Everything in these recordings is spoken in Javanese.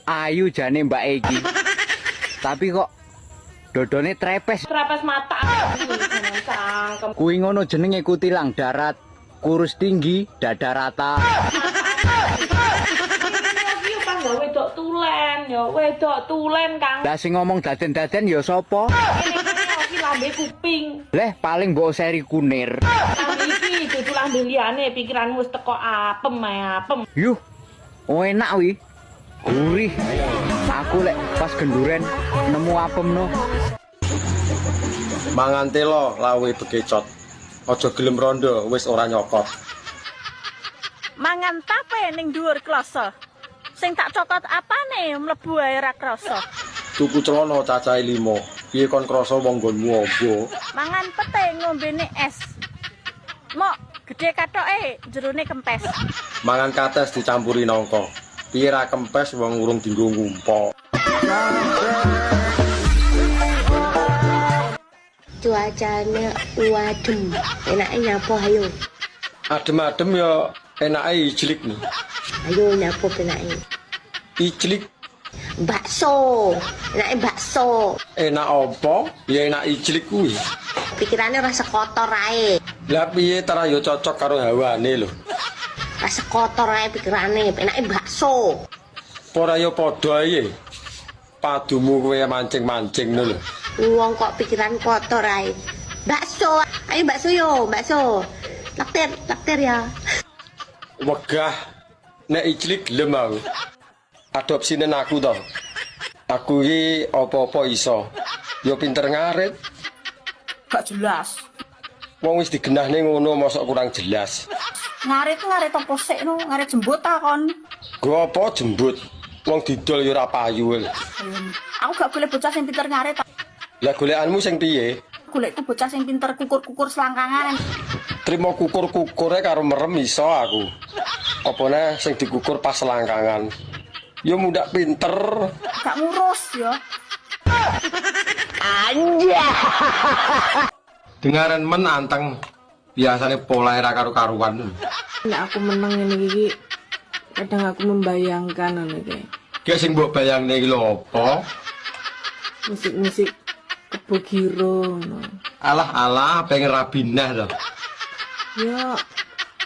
Ayu jane Mbak Egi. Tapi kok dodone trepes. Trepes mata. Cangkem. Kuwi ngono jenenge kutilang darat. Kurus tinggi, dada rata. Wedok tulen, ya wedok tulen, Kang. Lah sing ngomong daden-daden ya sapa? Iki lambe kuping. Leh paling mbok seri kunir. Lambe iki dudu lambe liyane, pikiranmu wis teko apem ae apem. Yuh. Oh enak wi. Gurih. Aku lek pas genduren nemu apem no. Mangan telo lawe bekecot. Aja gelem rondo wis ora nyokot. Mangan tape ning dhuwur kloso. Sing tak cokot apane mlebu ae ra krasa. Tuku celana cacahe 5. Piye kon krasa wong nggonmu ombo? Mangan pete ngombene es. Mok gedhe kathoke jerone kempes. Mangan kates dicampuri nangka. Piye ra kempes wong urung dienggo ngumpul. Cuacanya wadem, enaknya nyapo ayo. Adem-adem ya enake ijlik nih. Ayo nyapo enaknya. Ijlik Bakso, enaknya bakso. enak apa? Ya enak ijlik kuwi. Pikirannya rasa kotor ae. Lah piye tara ya cocok karo hawane lho. Rasa kotor ae pikirannya, enaknya bakso. Ora ya padha ae. Padumu kowe mancing-mancing lho. Uang kok pikiran kotor ae. Bakso, ayo bakso yo, bakso. Lakter ya. Wegah nek ijlik gelem aku. Adopsine aku to. Aku iki apa-apa iso. Ya pinter ngarit. Gak jelas. Wong wis digenahne ngono mosok kurang jelas. Ngarit apa sik no? Ngarit jembut ta kon. Go apa jembut. Wong didol ya ora payu. Aku gak golek bocah sing pinter ngarit. Lah golekanmu sing piye? Golekku bocah sing pinter kukur-kukur selangkangan. Trimo kukur-kukure karo merem iso aku. Opone sing dikukur pas selangkangan. Ya mudak pinter. Gak ngurus ya. Dengaran men anteng. Biasane polahe ra karo-karuan. Nek aku menang ngene iki, kadang aku membayangkan ngono iki. Ki sing mbok bayangne iki lho apa? Musik-musik Kebo Giro ngono. Alah pengen rabinah to. Ya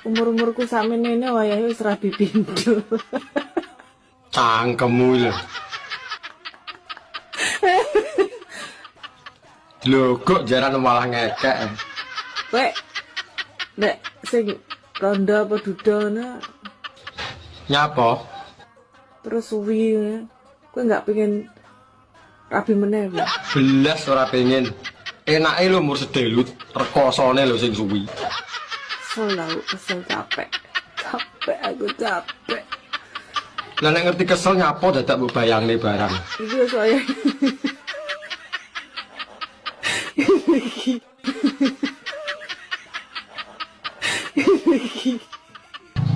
umur-umurku sakmene wayahe wis rabi pindho. Cangkemmu lho. Lho kok jaran malah ngekek. Wek. Nek sing rondo apa duda ngono Nyapa? terus suwi ya. Kowe enggak pengen rabi meneh. Belas ora pengen. Enake lho umur sedelut, rekosone lho sing suwi. Kesel capek. Aku capek. Lah nek ngerti kesel nyapa dadak mbok bayangne barang. Iki saya.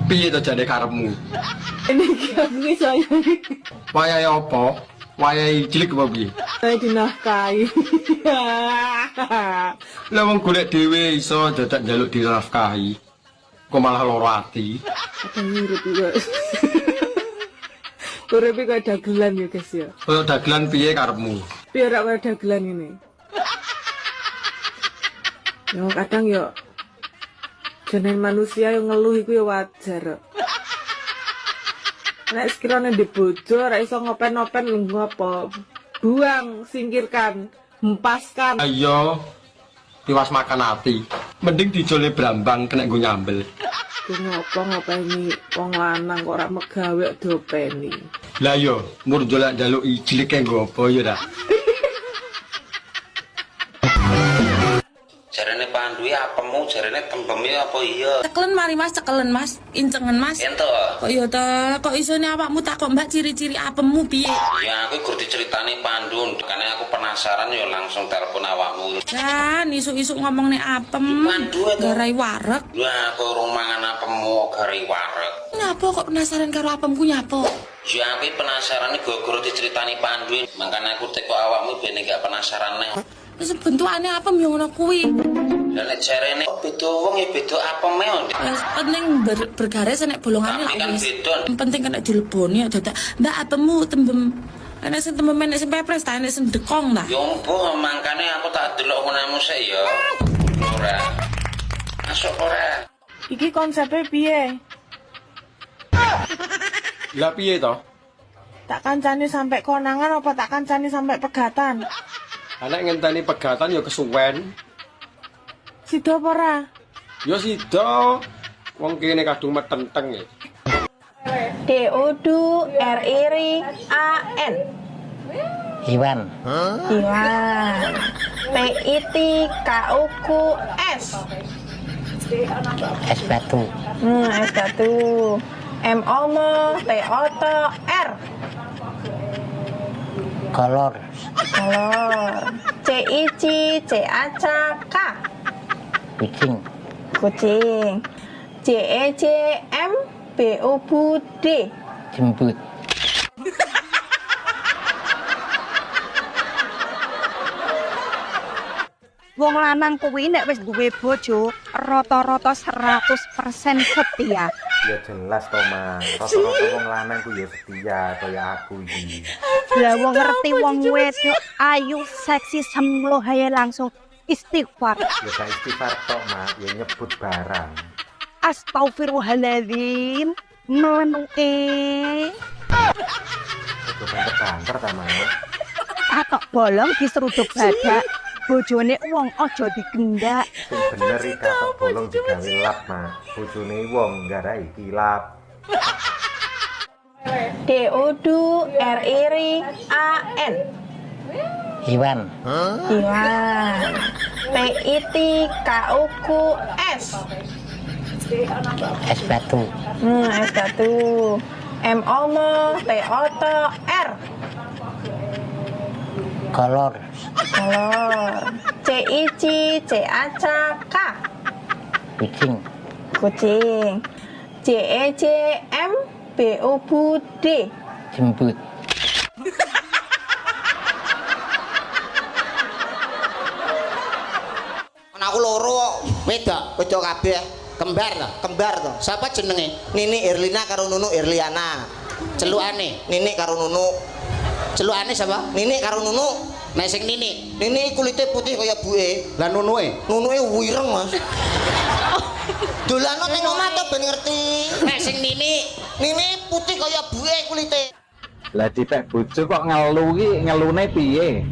Piye to jane karepmu? Ini aku saya. Wayahe apa? Wayahe cilik apa piye? Saya dinafkahi. Lah wong golek dhewe iso dadak njaluk dinafkahi. Kok malah loro ati. Kadang ngurut juga. Urip kok dagelan ya guys ya. Kaya dagelan piye karepmu? Biar ora dagelan ini. Yo kadang yo jeneng manusia yang ngeluh iku ya wajar. Nek sekiranya di bojo ora iso ngopen-ngopen lho apa. Buang, singkirkan, hempaskan. Ayo. Tiwas makan ati. Mending dijole brambang kena nggo nyambel. Ku ngopo ngopeni wong lanang kok ora megawe diopeni. Lah yo, mur njaluk ijlik nggo apa ya dah. Jarene Pandu ya apemu, jarene tembeme apa iya? Cekelen mari Mas, cekelen Mas, incengen Mas. Ento. Kok ya ta, kok isone awakmu takok Mbak ciri-ciri apemmu piye? Ya aku gur diceritani Pandu, karena aku penasaran ya langsung telepon awakmu. Kan isuk-isuk ngomong nek apem. Pandu itu. Garai wareg. Lah aku urung mangan apemu gari wareg. Nyapa kok penasaran karo apemku nyapa? Ya aku penasaran gur diceritani Pandu, makanya aku teko awakmu ben gak penasaran neh. Wis bentukane apem yo ngono kuwi. Lah nek jarene beda wong ya beda apa meo. Wes penting bergaris nek bolongannya Tapi kan wis. beda. Yang penting kena dileboni ya dadak. Mbak apemu tembem ana sing tembem nek sing pepres ta nek sing dekong ta. Yo mbuh mangkane aku tak delok ngono sik ya. Ora. Masuk ora. Iki konsepnya piye? Lah piye to? Tak kancani sampai konangan apa tak kancani sampai pegatan? Anak ngenteni pegatan ya kesuwen. Sido apa ora? Ya sida. Wong kene kadung metenteng ya. DODURIRAN Iwan. Iwan PITKUQS Es batu. S batu MOMO TOTR Kolor. CIC CACK Kucing. kucing JEJM BUBD Jembut. Wong lanang kuwi nek wis duwe bojo rata-rata 100% setia. Ya jelas to, Mas. Rata-rata wong lanang ku ya setia kaya aku iki. Lah wong ngerti wong wedok ayu seksi semlo haye langsung istighfar. Ya gak istighfar tok, Mak, ya nyebut barang. Astagfirullahaladzim. Menuke. Ojo banter-banter ta, Mak. Atok bolong diseruduk badak. Bojone wong aja digendak. Sing bener iki katok bolong digawe lap, Mak. Bojone wong nggarai kilap. DODURIRAN Iwan. Iwan PITKUQS Es batu. S batu MOMO TOTR Kolor. CIC CACK Kucing. kucing JEJM BUBD Jembut. Aku loro wedok kabeh kembar to. Siapa jenenge? Nini Irlina karo Nunu Irliana. Celukane Nini karo Nunu. Celukane siapa? Nini karo Nunu. Nek sing Nini kulite putih kaya buke. Lah Nunue wireng, Mas. Dolano ning omah to ben ngerti. Nek sing Nini putih kaya buke kulite. Lah dipek bojo kok ngelu ki ngelune piye?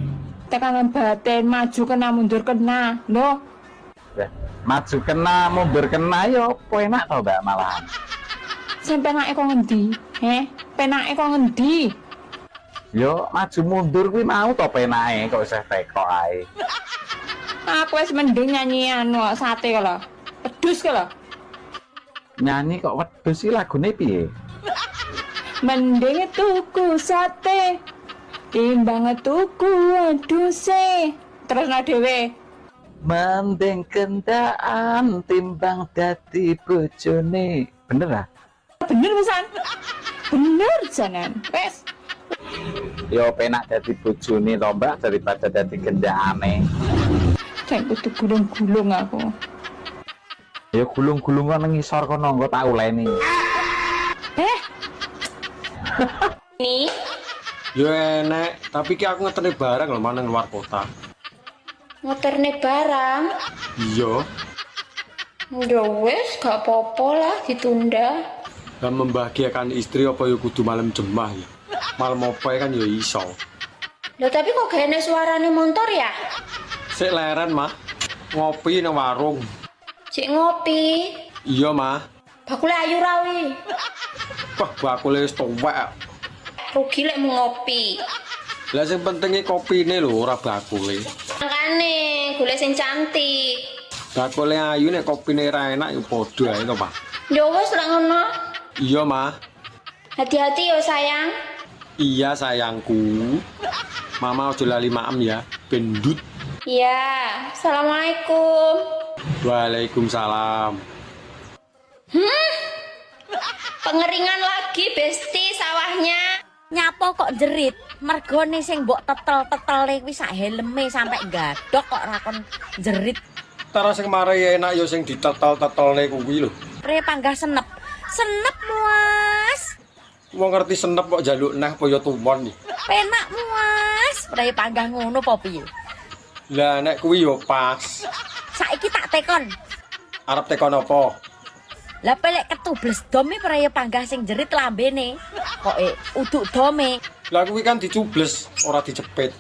Tekanan batin, maju kena, mundur kena. Loh, Maju kena, mundur kena ya apa enak to, Mbak malahan. sing penake kok ngendi? Penake kok ngendi? Yo maju mundur kuwi mau to penake kok isih tekok ae. Aku wis mending nyanyi anu sate kala. Pedus kala. Nyanyi kok wedhus iki lagune piye? Mending tuku sate timbang tuku wedhuse. Terus na dhewe. Mending kendaan timbang dadi bojone. Bener ah? Bener pisan. Bener janan. Wes. Yo penak dadi bojone to, Mbak, daripada dadi gendakane. Cek kudu gulung-gulung aku. Ya gulung-gulung nang ngisor kono engko tak uleni. Nih. Yo enek, tapi ki aku ngeteni barang lho manang luar kota. Ngoterne barang. Iya, Ya wes, gak apa-apa lah ditunda. dan membahagiakan istri apa ya kudu malam jemah ya. Malam apa kan ya iso. Loh tapi kok gak suarane motor ya? Sik leren, Mah. Ngopi nang warung. Cik ngopi. Iya, Mah. Bakule ayu rawi. Wah, bakule wis tuwek. Rugi lek mau ngopi. Lah sing pentinge kopine lho, ora bakule. Makane golek sing cantik. Bakule ayu nek kopine ra enak ya padha ae to, Pak. Ya wis lek ngono. Iya, Mah. Hati-hati ya sayang. Iya, sayangku. Mama ojo lali maem ya, bendut. Iya, assalamualaikum. Waalaikumsalam. Pengeringan lagi besti sawahnya. Nyapo kok jerit mergone sing mbok tetel-tetele kuwi sak helme sampai gadok kok rakon jerit. Tara sing marai enak ya sing ditetel-tetelne kuwi lho. Pre panggah senep. Senep Mas. Wong ngerti senep kok njaluk neh apa ya tuwon iki. Penak Mas. Pre panggah ngono apa piye? Lah nek kuwi ya pas. Saiki tak tekon. Arep tekon apa? Lah pelek ketubles dome praya panggah sing jerit lambene. Koke uduk dome. Lah kuwi kan dicubles, ora dicepit.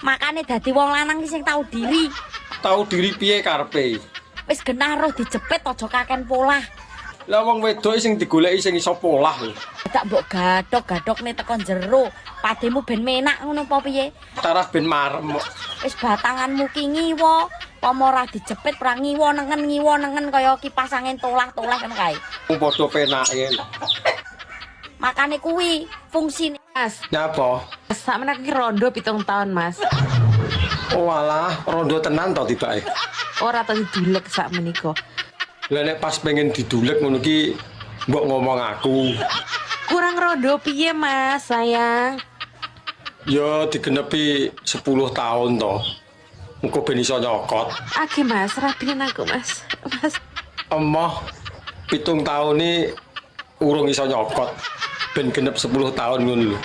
Makane dadi wong lanang ki sing tau diri. Tahu diri piye karepe? Wis genah roh dijepit aja kaken polah. Lah wong wedok sing digoleki sing iso polah lho. Tak mbok gadhok-gadhokne teko jero. Pademu ben menak ngono apa piye? Tarah ben marem kok. Wis batanganmu ki ngiwo, pomo ora dijepit ora ngiwo nengen kaya kipas angin tolah-tolah kan kae. Wong padha penake. Makane kuwi fungsine Mas, Nyapa? sakmene iki rondo 7 tahun, Mas. Oh alah, rondo tenan to tibake. Ora tau didulek sak menika. Lah nek pas pengen didulek ngono ki mbok ngomong aku. Kurang rondo piye, Mas, sayang? Ya digenepi 10 tahun to. Engko ben iso nyokot. Age, Mas, rapinen aku, Mas. Mas, Emoh 7 tahun ini urung iso nyokot. Ben genep 10 tahun ngono lho.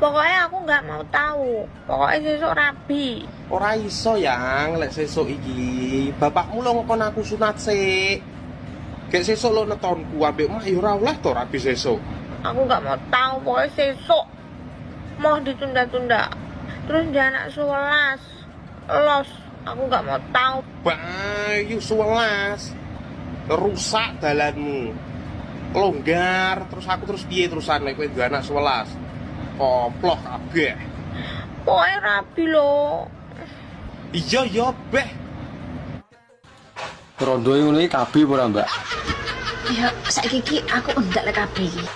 Pokoknya aku nggak mau tahu. Pokoknya sesuk rabi. Ora iso yang lek sesuk iki. Bapakmu lo ngkon aku sunat sik. Gek sesuk lo netonku ambek mak ya ora oleh to rabi sesuk. Aku nggak mau tahu. Pokoknya sesuk mau ditunda-tunda. Terus dia anak 11 los. Aku nggak mau tahu. Bayu 11. Rusak dalanmu. Longgar terus aku terus piye terusan lek kowe duwe anak 11. Koploh kabeh. Pokoknya rabi lo. Iya ya beh. Rondo ngono iki kabeh ora, Mbak? Ya saiki iki aku ndak lek kabeh iki.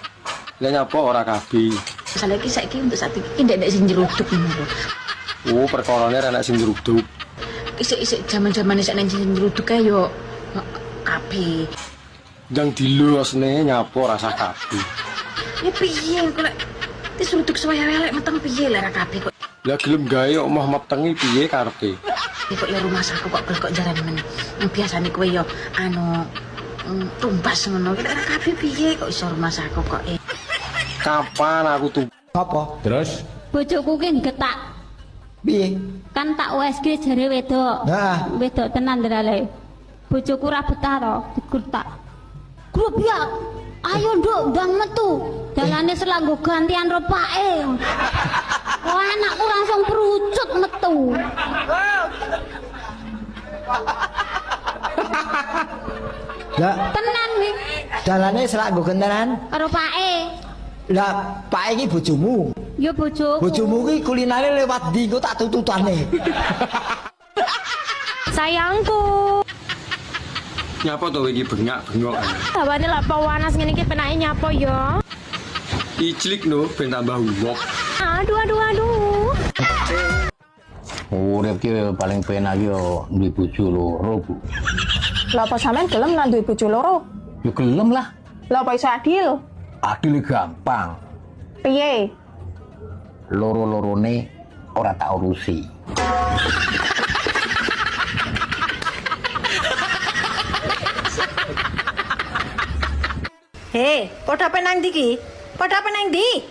Lah nyapa ora kabeh? Saiki untuk saat iki ndak sing nyeruduk ngono. Oh, perkarane anak sing nyeruduk. Isik-isik jaman-jaman isik nang sing nyeruduk kae yo kabeh. Ndang dilosne nyapa rasa kabeh. Ya piye kok lek diseruduk suwe elek meteng piye lek ra kabeh kok. Lah gelem gawe omah metengi piye karepe? Kok ya rumah saku kok jaran men. Biasane kowe yo tumbas ngono. Lek ra kabeh piye kok iso rumah saku kok. Kapan aku tuh? Apa? Terus? Bojoku ki getak. Piye? Kan tak USG jare wedok. Nah. Wedok tenan ndrale. Bojoku ra betah to digertak. Grup ya. Ayo nduk ndang metu. Dalane selanggo gantian ropake. Oh anakku langsung perucut metu. Lah, Tenan nih. dalane selanggo gantian. Ropake. Lah, Pak iki bojomu. Ya bojoku. Bojomu ki kulinane lewat ndi kok tak tututane. Sayangku. Nyapa to iki bengak-bengok. Hawane lak pawanas ngene iki penake nyapa ya? Iclik no ben tambah uwok. Aduh. Urip ki paling penak yo duwe bojo loro, Bu. Lah apa sampean gelem lan duwe bojo loro? Yo gelem lah. Lah apa iso adil? Adil gampang. Piye? Loro-lorone ora tak urusi. Hei, padha penang ndi ki? Padha penang ndi?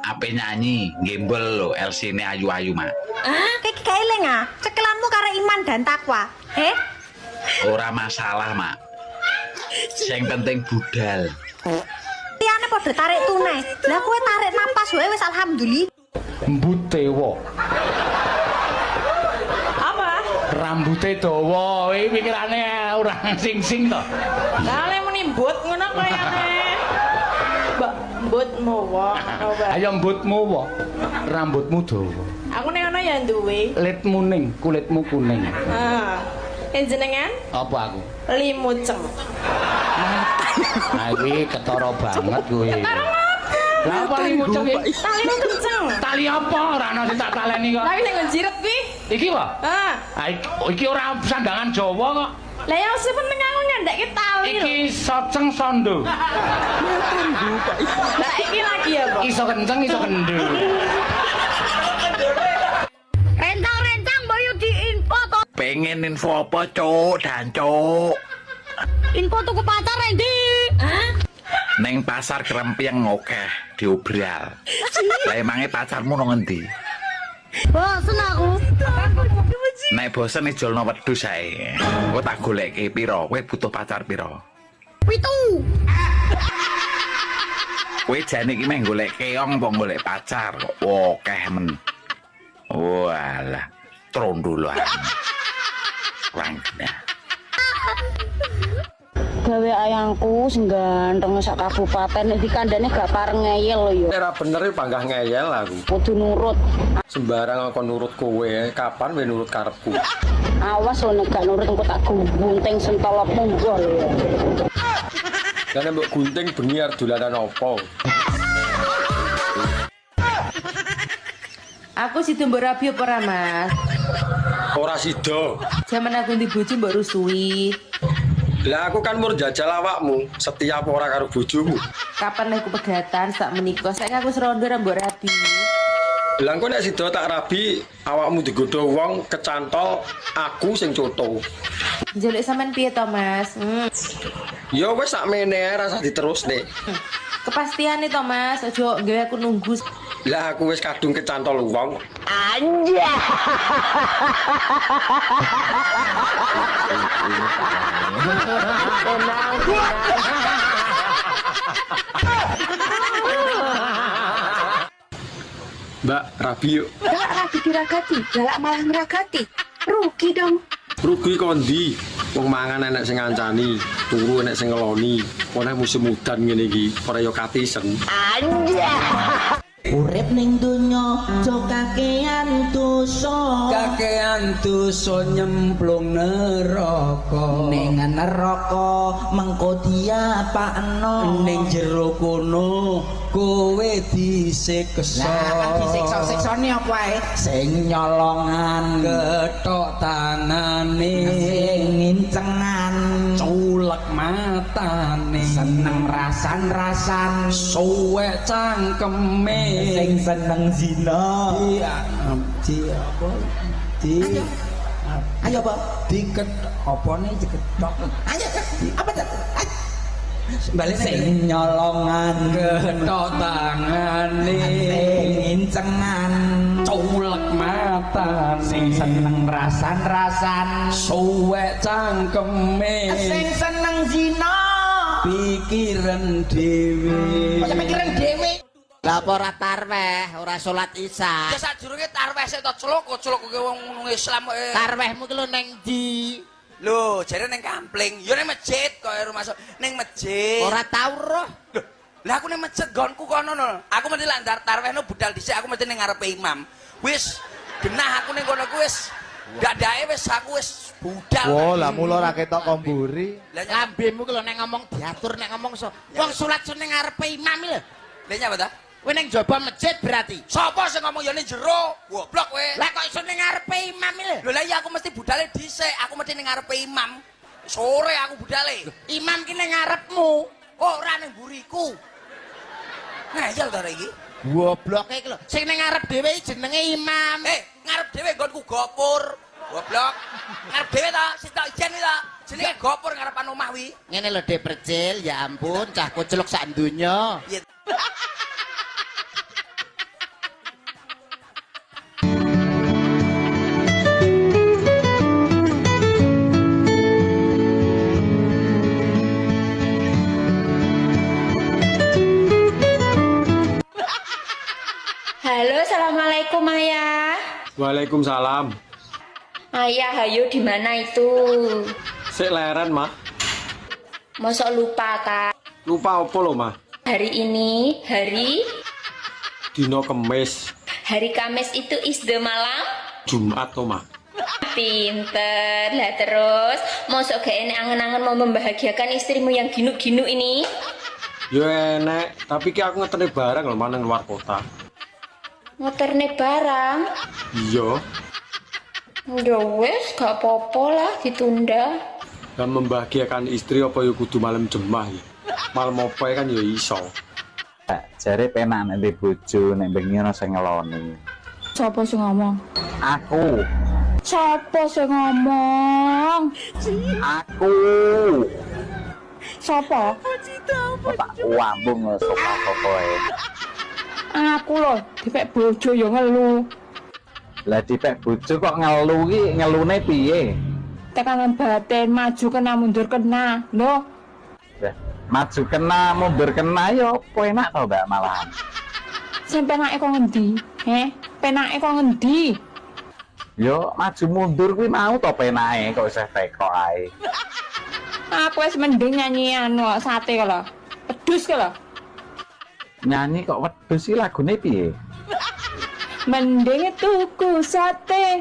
Ape nyanyi, gembel lo, LC-ne ayu-ayu, Mak. Ah, kayak kaeling ah. Cekelanmu karo iman dan takwa. Ora masalah, Mak. Yang penting budal. Tiane padha tarik tunai. Lah kowe tarik napas wae wis alhamdulillah. Mbutewo. Apa? Rambute dawa, pikirane ora sing-sing to. Kale muni mbut ngono kayane. Mbutmu wae. Ayo mbutmu wae. Rambutmu dawa. Aku nek ana ya duwe. Litmu ning, kulitmu kuning. Jenengan? Apa aku? Limuceng. Nah, iki ketara banget kowe. Lah apa limuceng iki? Taline kenceng. Tali apa? Ora ana sing tak taleni kok. Tapi sing njiret kuwi. Iki wae? Iki ora sandangan Jawa kok. Lah ya sing penting aku nyandekke tali lho. Iki soceng sondo. Lah iki lagi apa? Iso kenceng, iso kendel. Pengen info apa, Cuk? Dancuk. Info tuku pacar Randy. Hah? Neng pasar Kremping akeh diobral. Lah emange pacarmu nang endi? Bosen aku. Nek bosen ijolno wedhus ae. Kowe tak goleki pira? Kowe butuh pacar pira? 7. Kowe jane iki meh golek keong apa golek pacar kok akeh men. Walah, trondolan. Rangkene. Gawe ayangku sing ganteng sak kabupaten nek dikandane gak pareng ngeyel lho yo. Ora bener panggah ngeyel aku. Kudu nurut. Sembarang kon nurut kowe, kapan kowe nurut karepku? Awas lho nek gak nurut engko tak gunting sentolopmu lho. Lah nek mbok gunting bengi arep dolanan apa? Aku sido mbok rabi apa ora, Mas? Ora sida. Zaman aku ndi bojo mbok rusui. Lah aku kan mur jajal awakmu, setia apa ora karo bojomu. Kapan aku pegatan sak menika? Saiki aku serondo ra mbok rabi. Lah engko nek sida tak rabi, awakmu digodho wong kecantol, aku sing coto. Njaluk sampean piye to, Mas? Ya wis sakmene ae rasa diterusne. Kepastiane to, Mas, aja gawe aku nunggu. Lah aku wis kadung kecantol wong. Anjay. Mbak, rabi yuk. Galak rabi diragati, galak malah ngeragati. Rugi dong. Rugi kondi. Wong mangan enek sing ngancani, turu enek sing ngeloni. Ora musim udan ngene iki, ora yo katisen. Anjay. Urip ning donya aja kakean dosa. Kakean dosa nyemplung neraka. Ning neraka mengko diapakno. Ning jero kono kowe disiksa. Lah disiksa-siksane apa ae? Sing nyolongan ketok tangane, sing ngincengan culek matane, seneng rasan-rasan, suwek cangkeme, sing seneng zina. Ayo apa? Diket apa nih diketok? Ayo apa tuh? Balik sing nyolongan ketok tangane, ngincengan culek mata, sing seneng rasan-rasan, suwek cangkeme, sing seneng zina, pikiran dhewe. kaya pikiran dhewe. Lah apa ora tarweh, ora salat Isya. Ya sadurunge tarweh sik to celuk kowe wong Islam kok. Tarwehmu ki lho ning ndi? Lho, jare ning kampling, ya ning masjid kok rumah ning masjid. Ora tau roh. Lah aku ning masjid gonku kono no. Aku mesti landar tarwehno budal dhisik, aku mesti ning ngarepe imam. Wis genah aku ning kono ku wis ndake wis aku wis budal. Wo, lah mula ora ketok komburi. Lah lambemu ki lho nek ngomong diatur nek ngomong so. Wong salat ning ngarepe imam lho. Lah nyapa ta? Kowe ning jaba masjid berarti. Sapa sing ngomong ya ning jero? Goblok kowe. Lah kok iso ning ngarepe imam lho? Lho lah iya aku mesti budale dhisik, aku mesti ning ngarepe imam. Sore aku budale. Imam ki ning ngarepmu, ora ning buriku. Ngayal ta iki? Goblok iki lho. Sing ning ngarep dhewe jenenge imam. Ngarep dhewe nggonku gopur. Goblok. Ngarep dhewe ta, sitok ijen ta. Jenenge gopur ngarepan omah wi. Ngene lho Dek Percil, ya ampun cah kucluk sak donya. Halo, assalamualaikum Ayah. Waalaikumsalam. Ayah, ayo di mana itu? Sik leren, Mah. Mosok lupa Kak? Lupa apa lho, Mah? Hari ini hari Dino Kemis, hari Kamis itu isde malam. Jumat to, Mah. Pinter lah, terus mosok gak enek angen-angen mau membahagiakan istrimu yang ginu-ginu ini? Yo enek, tapi ki aku ngeterne barang lho maneng luar kota. Ngoterne barang? Iya. Ya wes, gak apa-apa lah, ditunda. Dan membahagiakan istri apa ya kudu malam jemah ya. Malam apa kan ya iso. Jare penak nek ndek bojo nek bengi ana sing ngeloni. Sopo sing ngomong? Aku. Sopo sing ngomong? Aku. Sopo? Tak wambung sapa-sapae. Aku lho, dipek bojo ya ngelu. Lah dipek bojo kok ngelu ki ngelune piye? Tekanan batin maju kena mundur kena. Lho, Lah, maju kena mundur kena yo apa enak to Mbak malahan. sing penake kok ngendi? Penake kok ngendi? Yo maju mundur kuwi mau to penake kok isih teko ae. Aku wis mending nyanyi anu sate kok lho. Pedus kok lho. Nyanyi kok wedhus iki lagune piye? Mending tuku sate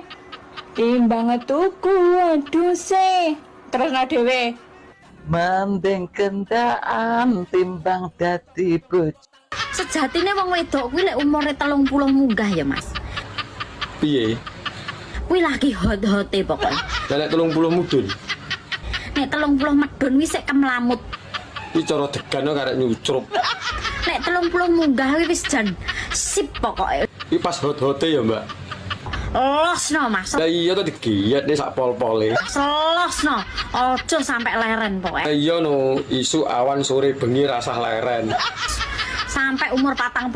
timbang tuku wedhuse. Terus no dhewe. Mending kendaan timbang dadi bojo. Sejatine wong wedok kuwi lek umure 30 munggah ya, Mas. Piye? Kuwi lagi hot-hote pokoknya. Lah nek 30 mudun. Nek 30 medun wis sik kemlamut. Iki cara degan karek nyucrup. Nek 30 munggah kuwi wis jan sip pokoke. Iki pas hot-hote ya, Mbak. Losno, Mas. Lah iya to digiyet nih sak pol-pole. Selosno. Ojo sampai leren pokoknya. Iya no, isu awan sore bengi rasah leren. Sampai umur 45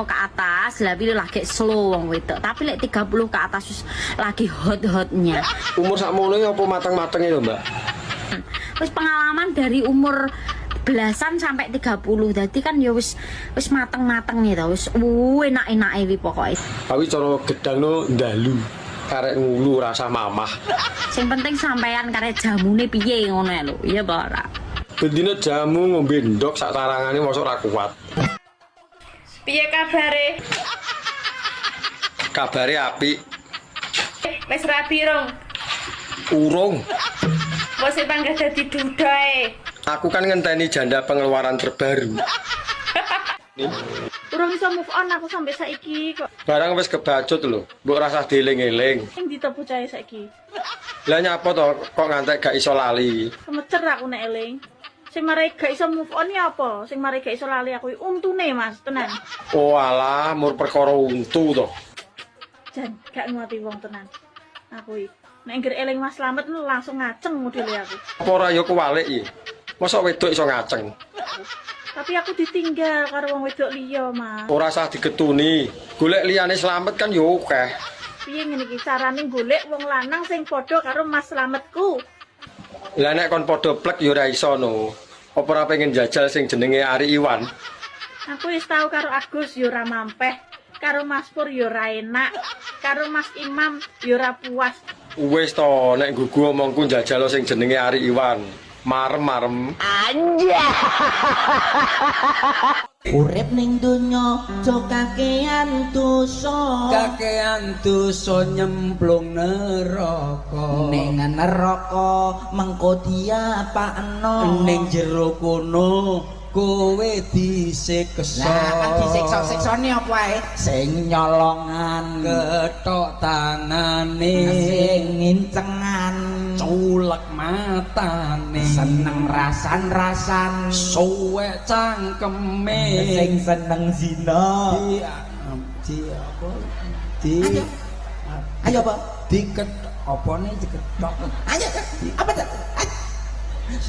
ke atas lah pilih lagi slow wong wedok. Tapi lek 30 ke atas wis lagi hot-hotnya. Umur sakmono iki apa mateng-matenge lho, Mbak? Wis pengalaman dari umur belasan sampai 30. Dadi kan ya wis mateng-mateng to, wis enak-enake wi pokoke. Tapi cara gedangno ndalu. Karek ngulu rasa mamah. Sing penting sampean karek jamune piye ngono lho. Iya apa ora? Bendina jamu ngombe ndok sak tarangane mosok ora kuat. Piye kabare? Kabare apik. Wis rapi rong. Urung. Wis panggah dadi dudae. Aku kan ngenteni janda pengeluaran terbaru. Urung iso move on aku sampai saiki kok. Barang wis kebacut lho, mbok rasah dieling-eling. Sing ditepu cahe saiki. Lah nyapa to kok ngantek gak iso lali? Kemecer aku nek eling. Sing marai gak iso move on ya apa? Sing marai gak iso lali aku untune Mas, tenan. Oh alah, mur perkara untu to. Jan, gak nguati wong tenan. Aku iki nek ngger eling Mas Slamet langsung ngaceng modele aku. Apa ora ya kewalik iki? Mosok wedok iso ngaceng. Tapi aku ditinggal karo wong wedok liya, Mas. Ora usah digetuni. Golek liyane Slamet kan yo akeh. Piye ngene iki carane golek wong lanang sing padha karo Mas Slametku? Lah nek kon padha plek yo ora iso no. Apa ora pengen jajal sing jenenge Ari Iwan? Aku wis tau karo Agus yo ora mampeh, karo Mas Pur yo ora enak, karo Mas Imam yo ora puas. Wis to, nek gugu omongku jajal sing jenenge Ari Iwan. Marem-marem. Anja. Urip ning donya aja kakean dosa. Kakean dosa nyemplung neraka. Ning neraka mengko diapakno. Ning jero kono kowe disiksa. Lah disiksa-siksane apa ae? Sing nyolongan ketok tangane, sing ngincengan, culek matane, seneng rasan-rasan, suwek cangkeme, sing seneng zina. Ayo apa? Diket apa nih diketok? Ayo apa tuh?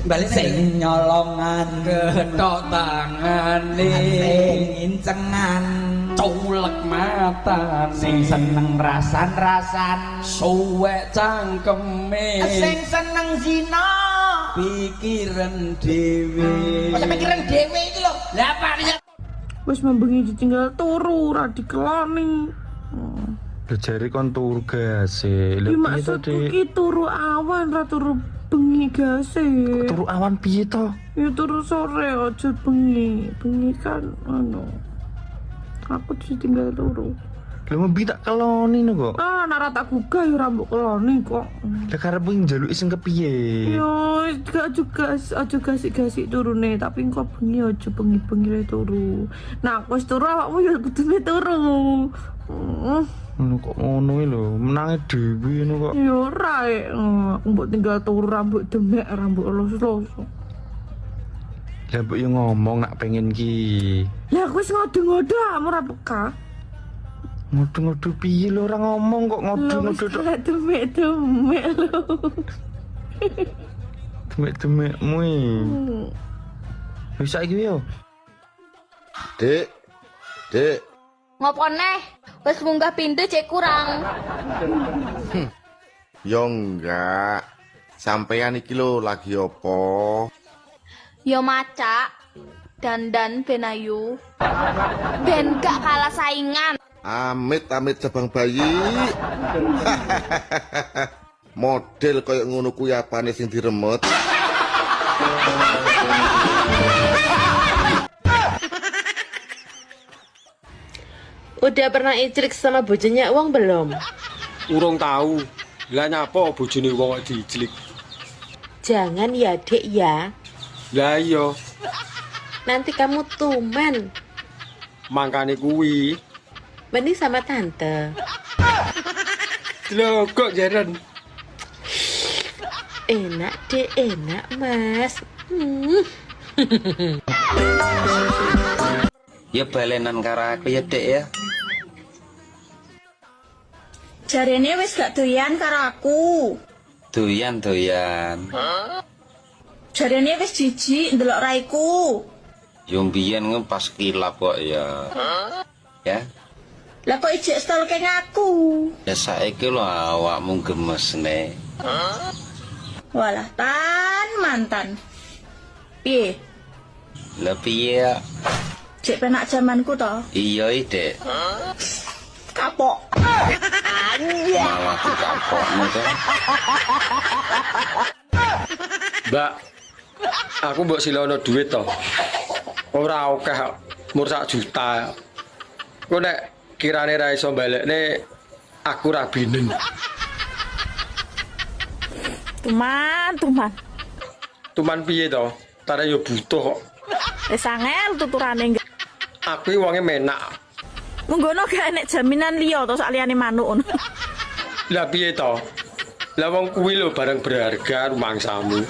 Balik sing nyolongan ketok tangane, sing ngincengan, culek matane, sing seneng rasan-rasan, suwek cangkeme, sing seneng zina, pikiran dhewe. Masa pikiran dhewe iki lho. Lah apa ya? Wis membengi ditinggal turu ora dikeloni. Lho jare kon turu gase. Lho piye to, Maksudku Dik? ki turu awan ra turu bengi gase. Turu awan piye to? Ya turu sore aja bengi. Bengi kan anu. Aku ditinggal turu. Lho membi tak keloni no kok. Ah, nek tak gugah ya ora mbok keloni kok. Lah karep njaluki sing kepiye? Yo, gak juga aja gasik-gasik turune, tapi engko bengi aja bengi-bengi le turu. Nah, aku wis turu awakmu ya kudune turu. Ngono kok ngono lho, menange dhewe ngono kok. Ya ora aku mbok tinggal turu rambut demek, rambut los-los. Lah mbok yo ngomong nak pengen ki. Ya aku wis ngode-ngode ora peka. Ngodo-ngodo piye lho ora ngomong kok ngodo-ngodo tok. Demek-demek lho. Demek-demekmu iki. Wis saiki yo. Dek. Dek. Ngopo neh? Wis munggah pintu cek kurang. Yo enggak. Sampean iki lho lagi opo? Yo macak. Dandan ben ayu. Ben gak kalah saingan. Amit-amit cabang bayi. Model koyo ngono kuwi apane sing diremet? Udah pernah iclik sama bojone wong belum? Urung tahu. Lah nyapa bojone wong kok diiclik? Jangan ya, Dek ya. Lah iya, Nanti kamu tumen. mangkane kuwi. Mending sama tante. Lho kok jaren. Enak, Dek, enak, Mas. Ya balenan karo aku ya, Dek ya. Jarene wis gak doyan karo aku. Doyan. Jarene wis jijik ndelok raiku. Yo mbiyen pas kilap kok ya. Ya. Lah kok ijek stalking aku? Ya saiki lho awakmu gemes ne. Walah mantan. Piye? Lah piye? Cek penak zamanku to. Iya, Dek. Kapok. Malah kapokmu to. Mbak, aku mbok silono duit to. Ora akeh, mur 1 juta. Kok nek kirane ra iso balekne aku ra binen. Tuman. Tuman piye to? Tare yo butuh kok. Wis angel tuturane. Aku iki wonge menak. Munggono gak enek jaminan liya to sak liyane manuk ngono. Lah piye to? Lah wong kuwi lho barang berharga rumangsamu.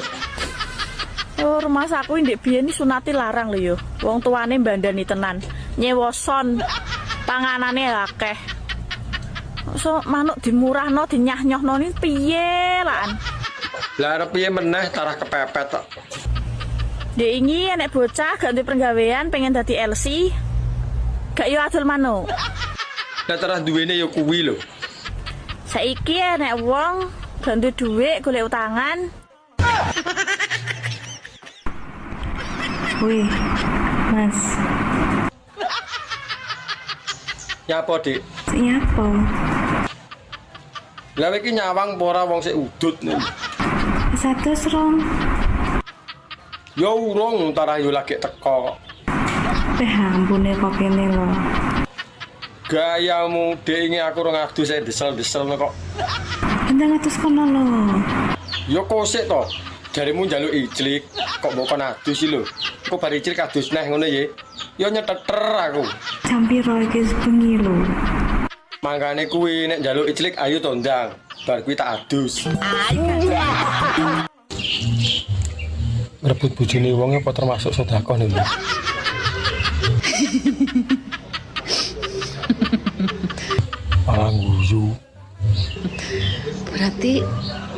Oh, rumah saku ndek biyen sunati larang lho yo. Wong tuane mbandani tenan. Nyewa son. Panganane akeh. So manuk dimurahno dinyah-nyohno ni piye lan? Lah arep piye meneh tarah kepepet tok. Dek ingi enek bocah gak duwe penggawean pengen dadi LC. Gak yo adol manuk. Lah terus duwene yo kuwi lho. Saiki enek wong gak duwe dhuwit golek utangan. Wih, Mas. Nyapa, Dik? Nyapa? Lah iki nyawang apa ora wong sik udut nih. 102. Yo urung tarah yo lagi teko kok. Ampune kok kene lho. Gayamu Dik ini aku ora ngadus saya desel-desel kok. Endang atus kono lho. Yo kosik to. Jarimu njaluk ijlik, kok mbok kon adus iki lho. Kok bar ijlik adus neh ngono ye. Yo nyeteter aku. Jam piro iki bengi lho. Mangkane kuwi nek njaluk ijlik ayo to ndang. Bar kuwi tak adus. Rebut bojone wong apa termasuk sedekah niku? Malah guyu. Berarti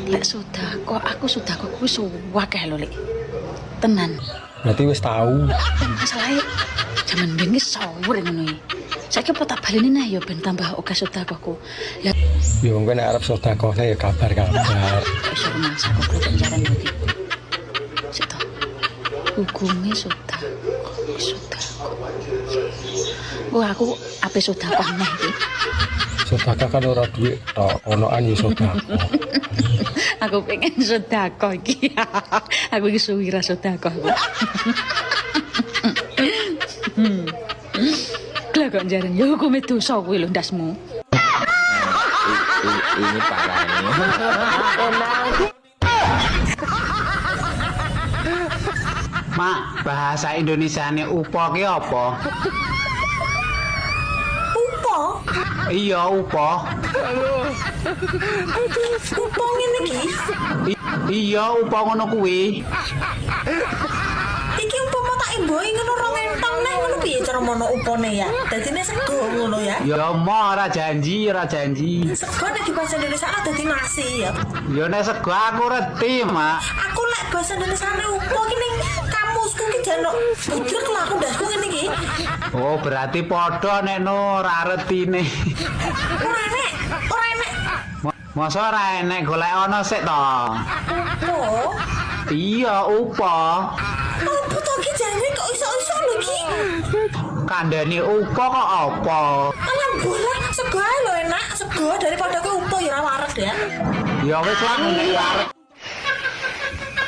lek sedekah aku sedekah kuwi suwakeh lho Lek. Tenan. Berarti wis tahu. Masalahe jaman ben iki sawur ngono iki. Saiki apa tak baleni neh ya ben tambah akeh sedekahku. Lah yo engko nek arep sedekahne ya kabar-kabar. iso mangsa kok penjara iki. Sito. Hukume sedekah. Wah aku ape sedekah neh iki. Sedekah kan ora duit tok, onoan yo sedekah. Aku pengen sedekah iki. Aku iki suwira sedekah. Lah kok jaran ya hukume dosa kuwi lho ndasmu. Ini parah ini. Mak, bahasa Indonesiane upo ki apa? Upo? Iya, upo. Upo ngene iki. Iya, upo ngono kuwi. Iki umpama tak imbohi ngono rong entong neh ngono piye cara mono upone ya. Dadine sego ngono ya. Ya mau ora janji. Sego nek di bahasa Indonesia ana dadi nasi ya. Ya nek sego aku reti, Mak. Aku lek bahasa Indonesia ne upo ki ning kamusku ki jaluk bujur lho aku ndasku ngene iki. Oh, berarti padha nek no ora retine. Ora enek. Masa ora enek golek ana sik to. Oh. Iya, upo. Apa to ki jane kok iso-iso lho ki? Kandhane upo kok apa? Alah boleh sego ae lho enak, sego daripada kowe upo ya ora wareg ya. Ya wis lah nek wareg.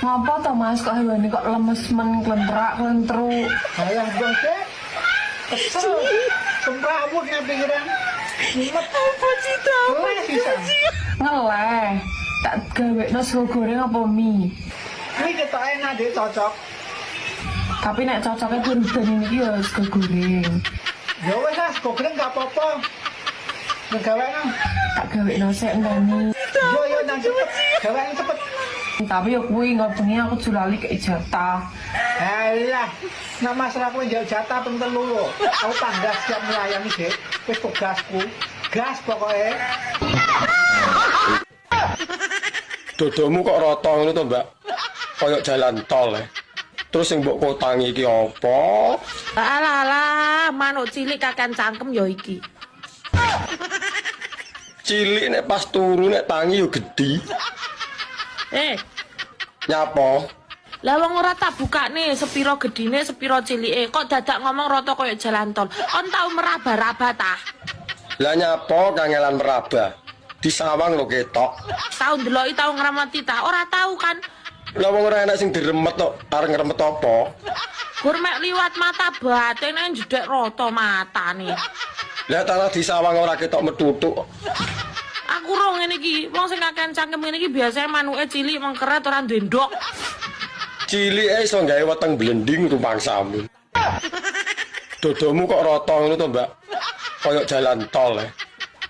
Ngapa to Mas kok hewane kok lemes men klentrak-klentru. Alah bose. Kesel. Sembrawut nek pikiran. Apa cita? Ngeleh. Tak gawekno sego goreng apa mie? Mie ketok enak Dek, cocok. Tapi nek cocoknya kurban ini ya sego goreng. Ya wes lah, sego goreng gak apa-apa. Ngegawekno. Tak gawekno sik ngene. Yo nang cepet. Gawekno cepet. Tapi ya kuwi ngobengi aku julali kei jatah. Alah, nek masalah kowe njak jatah ping 3 lho. Aku tangga siap melayani, Dek. Wis tugasku. Gas pokoke. Dodomu kok rata ngono to, Mbak? Kayak jalan tol. Terus sing mbok kotangi iki apa? Alah, manuk cilik kakan cangkem ya iki. Cilik nek pas turu nek tangi yo gedhi. Nyapa? Lah wong ora tak bukane sepiro gedine sepiro cilike kok dadak ngomong rata kaya jalan tol. Kon tau meraba-raba ta? Lah nyapa kangelan meraba? Disawang lho ketok. Tau ndeloki tau ngramati ta? Ora tau kan? Lah wong ora enak sing diremet kok, arep ngremet apa? Gur mek liwat mata batene jedek rata matane. Lah tanah disawang ora ketok metutuk. Aku ro ngene iki, wong sing kakean cangkem ngene iki biasane manuke cilik mengkeret ora duwe ndok. Cilike iso gawe weteng blending rumangsamu. Dodomu kok rata ngono to, Mbak? Kayak jalan tol.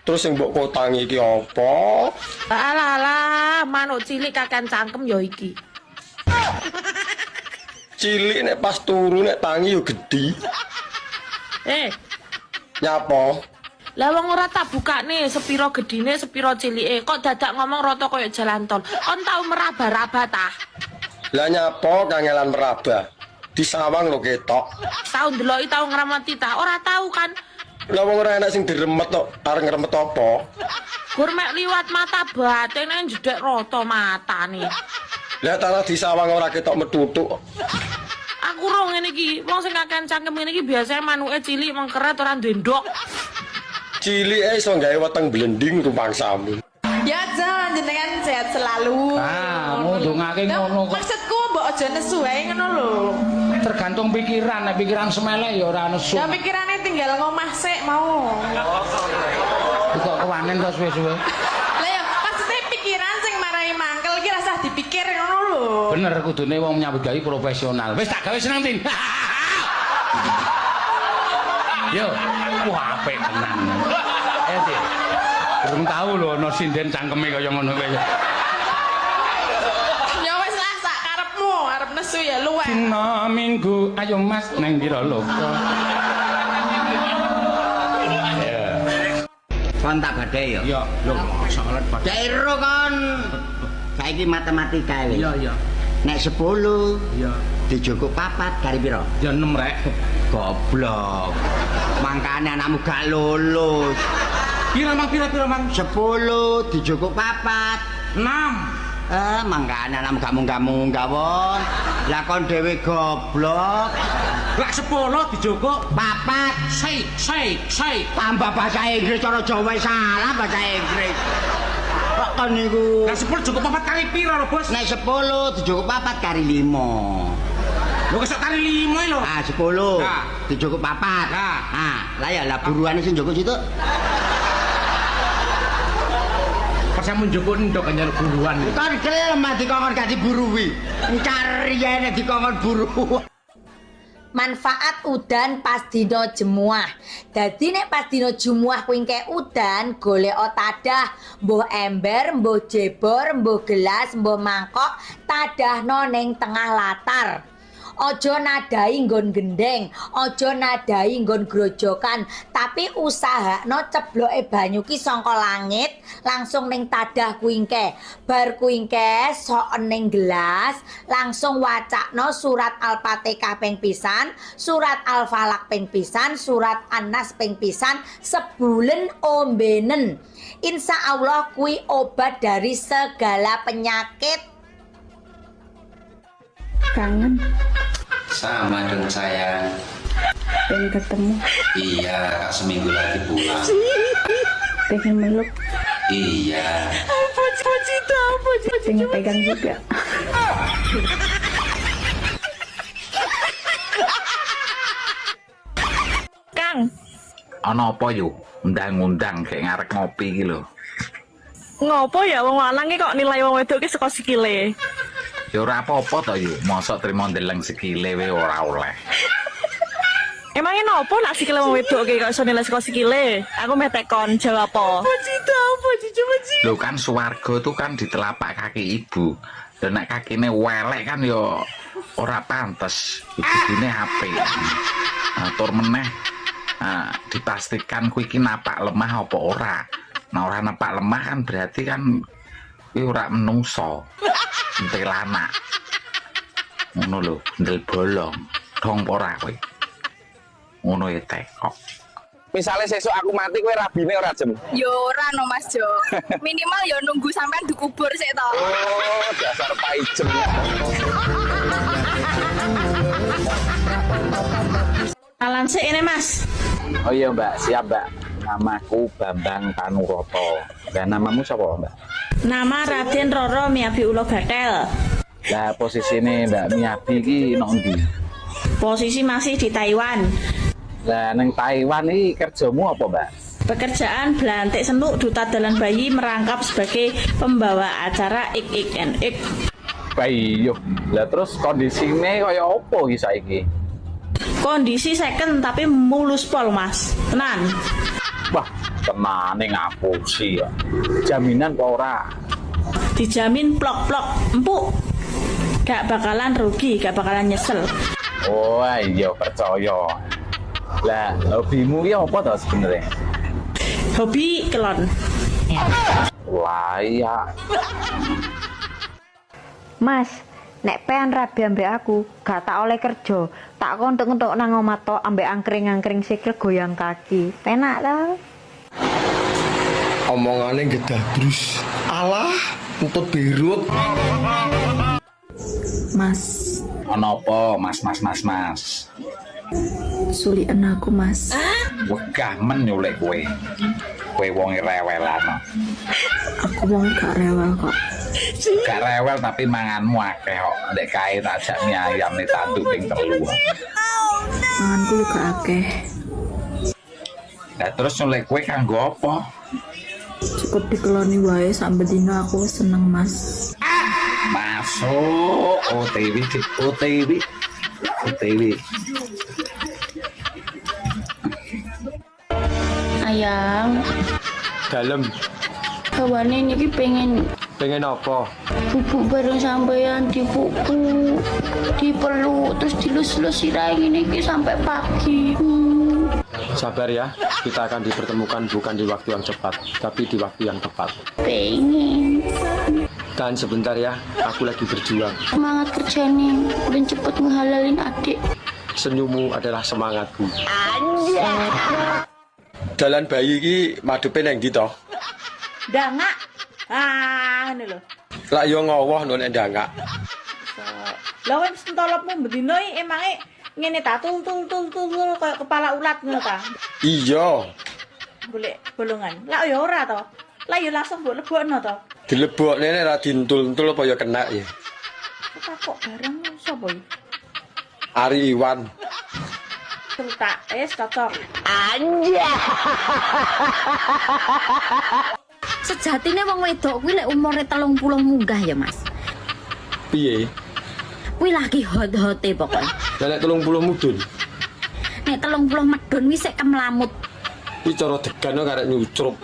Terus sing mbok kotangi iki apa? Alah, manuk cilik kakean cangkem ya iki. Cilik nek pas turu nek tangi yo gedhi. Nyapa? Lah wong ora tak bukane sepiro gedine sepiro cilike kok dadak ngomong rata kaya jalan tol. Kon tau meraba-raba ta? Lah nyapa kangelan meraba? Disawang lho ketok. Tau ndeloki tau ngramati ta? Ora tau kan? Lah wong ora enak sing diremet kok, arep ngremet apa? Gur mek liwat mata batene jedek rata matane. Lah tanah disawang ora ketok metutuk. Aku ro ngene iki, wong sing kakean cangkem ngene iki biasane manuke cilik mengkeret ora duwe ndok. Cilike iso gawe weteng blending rumangsamu. Ya Jan, jenengan sehat selalu. Ngundungake ngono kok. Maksudku mbok aja nesu wae ngono lho. Tergantung pikiran, nek pikiran semelek ya ora nesu. Ya pikirane tinggal ngomah sik mau. Kok kewanen to suwe-suwe. Lah ya maksudnya pikiran sing marai mangkel iki rasah dipikir ngono lho. Bener kudune wong nyambut gawe profesional. Wis tak gawe seneng tin. Yo, wah apik tenan. Tin. Durung tau lho ana sinden cangkeme kaya ngono kowe. Ya wis lah sak karepmu, arep nesu ya luwih. Dina Minggu, ayo Mas nang pira loka. Kon tak badhe ya. Ya, lho salat badhe. Dairo kon. Saiki matematika wis. Iya. Nek 10 iya dijukuk 4 kari pira? Ya 6 rek. Goblok. Mangkane anakmu gak lulus. Pira mang pira mang? 10 dijukuk 4. 6. Mangkane anakmu gak munggah-munggah wong. Lah kon dhewe goblok. Lah 10 dijukuk 4. Sei. Tambah bahasa Inggris cara Jawa salah bahasa Inggris. Kok kon niku? Lah 10 cukup 4 kali pira lho, Bos? Nek 10 dijukuk 4 kali 5. Lho kesok kali 5 lho. 10. Dijukuk 4. Lah ya lah buruane sing njukuk situ. Pas sampe njukuk ndok kanyar buruan. Kon kelem dikongkon gak diburuwi. Cariyane dikongkon buru. Manfaat udan pas dina jemuah. Dadi nek pas dina jemuah kuwi engke udan, golek tadah, mbuh ember, mbuh jebor, mbuh gelas, mbuh mangkok, tadahno ning tengah latar. Ojo nadai nggon gendeng, ojo nadai nggon grojokan, tapi usahakno cebloke banyu ki saka langit langsung ning tadah kuingke. Bar kuingke sok ning gelas, langsung wacakno surat Al-Fatihah ping pisan, surat Al-Falaq ping pisan, surat An-Nas ping pisan, sebulan ombenen. Insya Allah kui obat dari segala penyakit. Kangen Sama dong sayang. pengen ketemu, Iya, Kak seminggu lagi pulang. pengen meluk, Iya. pengen pegang juga. Kang, Ana apa yo? Undang-undang kayak ngarep ngopi iki lho. ngopo ya wong lanang ki kok nilai wong wedok ki saka sikile? Ya ora apa-apa to yo, mosok trimo ndeleng sikile wae ora oleh. Emangnya nopo nak sikile wong wedok ki kok iso nilai saka sikile? Aku metekon jawab apa? Lho kan swarga tuh kan di telapak kaki ibu. Dan nek kakine welek kan yo ora pantes. Ibune HP. Atur meneh. Dipastikan kuwi iki napak lemah apa ora. Nah ora napak lemah kan berarti kan kuwi ora menungso. Entel anak. Ngono lho, ndel bolong. Dong ora kowe. Ngono ya tekok. Misalnya sesuk aku mati kowe rabine ora jem. Yo ora no Mas Jo. Minimal yo nunggu sampean dikubur sik to. Oh, dasar paijem. Alan sik ini Mas. Oh iya Mbak, siap Mbak. Namaku Bambang Panuroto. Dan namamu siapa Mbak? Nama Raden Roro Miyabi Ulo Gatel. Lah posisi ini Mbak Miyabi iki nang ndi? Posisi masih di Taiwan. Lah neng Taiwan iki kerjamu apa Mbak? Pekerjaan belantik senuk duta dalan bayi merangkap sebagai pembawa acara ik. Bayi yo. Lah terus kondisine kaya apa iki saiki? Kondisi second tapi mulus pol Mas. Tenan. Wah, tenane ngapusi ya. Jaminan apa ora? Dijamin plok-plok empuk. Gak bakalan rugi, gak bakalan nyesel. Oh iya percaya. Lah hobimu ki apa to sebenarnya? Hobi kelon. Layak. Mas, nek pengen rabi ambek aku, gak tak oleh kerja. Tak kontok-kontok nang omah tok ambek angkring-angkring sikil goyang kaki. Penak ta? Omongane gedah brus. Alah, entut birut. Mas, Ana apa, Mas? sulian aku Mas. Wegah men nyulek kowe. Kowe wong rewelan. Aku wong gak rewel kok. Gak rewel tapi manganmu akeh kok. Ndek kae tak jak mie ayam nih tanduk ping 3. Manganku juga akeh. Lah terus nyulek kowe kanggo apa? Cukup dikeloni wae sampe dino aku seneng Mas. Masuk OTW. Ayang, Dalem. bawane niki pengen apa? bubuk bareng sampean dipupuk, dipeluk, terus dilus-lus sirahe ngene iki sampai pagi. Sabar ya, kita akan dipertemukan bukan di waktu yang cepat, tapi di waktu yang tepat. Pengen. Dan sebentar ya, aku lagi berjuang. Semangat kerja nih, dan cepet ngehalalin adik. Senyummu adalah semangatku. Dalan bayi iki madepe nang ndi to? Dangak. Ngene lho. Lah yo ngowoh no nek ndangak. Lah wis entolopmu bendino iki emange ngene ta tul kaya kepala ulat ngono ta. Iya. Golek bolongan. Lah ya ora to. Lah ya langsung mbok lebokno to. Dilebokne nek ra dintul-entul apa ya kena ya. Kok barang sapa iki? Ari Iwan. Tak cocok. Sejatine wong wedok kuwi lek umure 30 munggah ya Mas. Piye? Kuwi lagi hot-hote pokoknya. Lah nek 30 mudun. Nek 30 medun wis sek kemlamut. Iki cara degan kok arek nyucrup.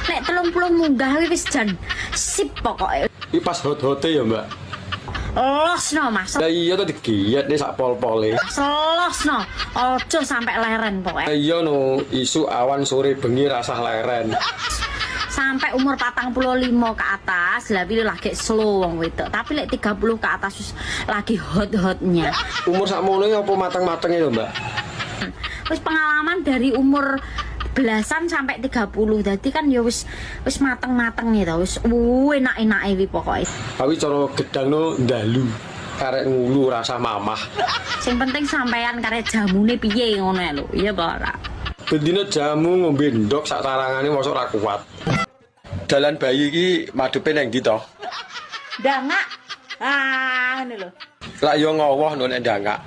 Nek 30 munggah wis jan sip pokoke. Iki pas hot-hote ya, Mbak. Losno Mas. Lah iya to digiyet nih sak pol-pole. Selosno. Ojo sampai leren pokoknya. Iya no, isu awan sore bengi rasah leren. Sampai umur 45 ke atas lah pilih lagi slow wong wedok. Tapi lek 30 ke atas wis lagi hot-hotnya. Umur sakmono apa mateng-mateng itu, Mbak? Wis pengalaman dari umur belasan sampai 30. Jadi kan ya wis mateng-mateng gitu. Wis enak-enak iki pokoke. Tapi cara gedangno ndalu. Karek ngulu rasa mamah. Sing penting sampean karek jamune piye ngono lho. Iya apa ora? Bendina jamu ngombe ndok sak tarangane mosok ora kuat. Dalan bayi iki madepe nang ndi to? Ndangak. Ah, ngene lho. Lah yo ngowoh nek ndangak.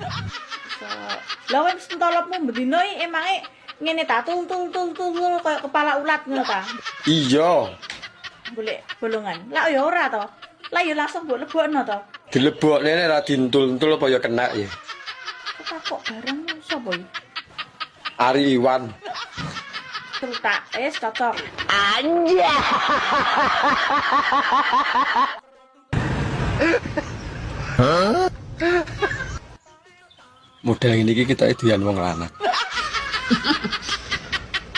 Lah wis entolopmu bendina iki emange ngene ta tul kaya kepala ulat ngono ta. Iya. Golek bolongan. Lah ya ora to. Lah ya langsung mbok lebokno to. Dilebokne nek ra dintul-entul apa ya kena ya. Kok barang sapa iki? Ari Iwan. Terus cocok. Anja. Model ini kita doyan wong lanang.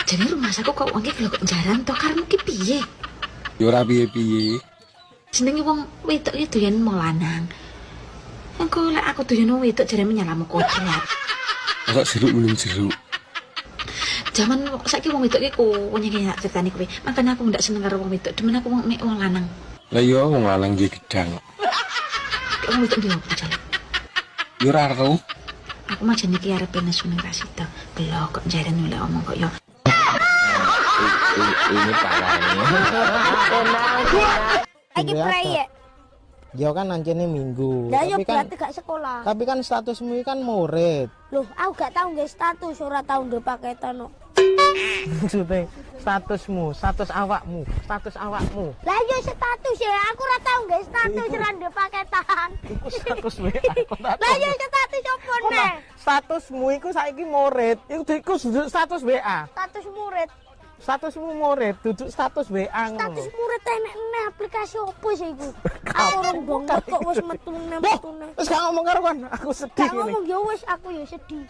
Jadi rumah saku kok wong iki lho kok jaran to karepmu ki piye? Ya ora piye-piye. Jenenge wong wedok iki doyan wong lanang. Engko lek aku doyan wong wedok jarene nyalamu kodrat. Masa jeruk belum jeruk. Zaman saiki wong wedok iki kuwi nak critani kowe. Makane aku ndak seneng karo wong wedok, demen aku nek wong lanang. Lah iya wong lanang iki gedang. Wong wedok ndi opo jale? Yo ora ero. Aku mah jane iki arep nesu ning Rasito. Belok kok jarene oleh omong kok yo. Ini parahnya. Lagi proyek. Ya kan nancene minggu. Lah yo Tapi kan berarti gak sekolah. tapi kan statusmu kan murid. Loh, aku gak tau nggih status, ora tau ndek paketan kok. Maksudnya status awakmu. Lah yo status ya, aku ora tau nggih status ora ndek paketan. Iku status WA. Lah yo status opo neh? Statusmu iku saiki murid. Iku status WA. Status murid. Statusmu murid, duduk status WA ngono. Status murid enek aplikasi opo sih iku? Aku orang dongkot kok wis metune. Wis gak ngomong karo kon, aku sedih Gak ngomong ya wis aku ya sedih.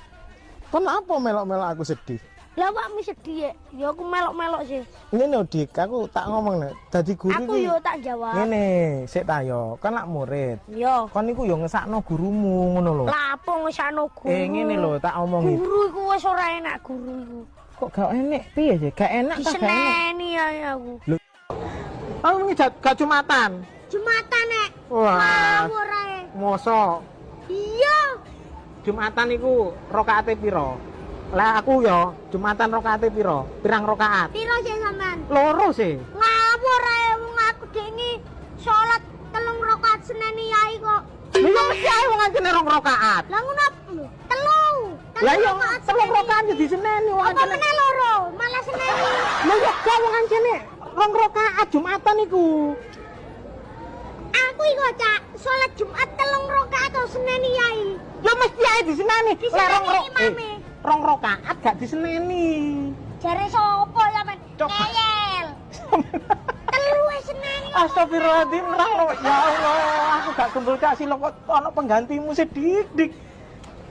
Kenapa melok-melok aku sedih? Lah awakmu sedih ya aku melok-melok sih. Ngene Dik, aku tak ngomong nek dadi guru Aku yo tak jawab. Ngene, sik ta yo, kan lak murid. Yo. Kon niku yo ngesakno gurumu ngono lho. Lah apa ngesakno guru? Ngene lho, tak omongi. Guru iku wis ora enak guru iku. Kok gak enak piye sih? Gak enak ta gak enak. Diseneni ya aku. Lho. Aku wingi gak Jumatan. Jumatan nek. Wah. Ngawur ae. Mosok Iya. Jumatan iku rakaate piro? Lah aku yo Jumatan rakaate piro? Pirang rakaat? Piro sih sampean? Loro sih. Ngawur ae wong aku dene salat 3 rakaat seneni yai kok. Lha yo mesti ae wong ngene 2 rakaat. Lah ngono telu. Lah yo 3 rakaat yo diseneni wong Apa meneh loro? Malah seneni. Lah yo gak wong ngene 2 rakaat Jumatan iku. Aku iku cak salat Jumat 3 rakaat kok seneni yai. Lah mesti ae diseneni. Diseneni 2 rakaat gak diseneni. Jare sapa sampean? Ngeyel. Telu wis seneni. Astagfirullahaladzim, ya Allah, aku gak kumpul kasih lo kok ono penggantimu sedik-dik.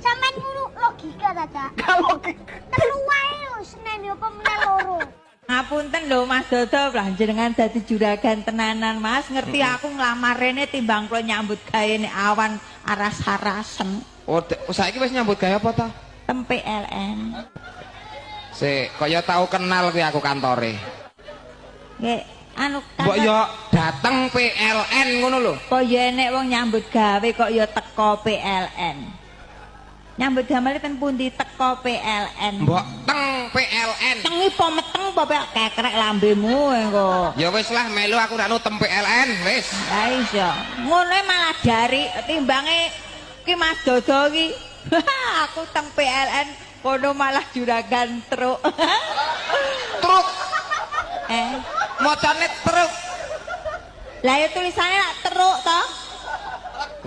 Sampeyan ngono logika ta, Cak? Gak logika. Telu wae lho seneni apa meneh loro. Ngapunten lho Mas Dodo, lah jenengan dadi juragan tenanan Mas. Ngerti aku nglamar rene timbang kula nyambut gawe nek awan aras-arasen. Oh, saiki wis nyambut gawe apa ta? Tempe LN. Sik, kaya tau kenal kuwi aku kantore. Nggih, anu Mbok yo dateng PLN ngono lho. Kok ya enek wong nyambut gawe kok ya teko PLN. Nyambut gawe ten pundi teko PLN. Mbok teng PLN. Tengi po meteng po kekrek lambemu engko. Ya wis lah melu aku ranu tem PLN wis. Ha iso. Ngono malah dari timbange ki Mas Dodo ki. Aku teng PLN kono malah juragan truk. Truk. Motone truk. Lah ya tulisannya nak truk to.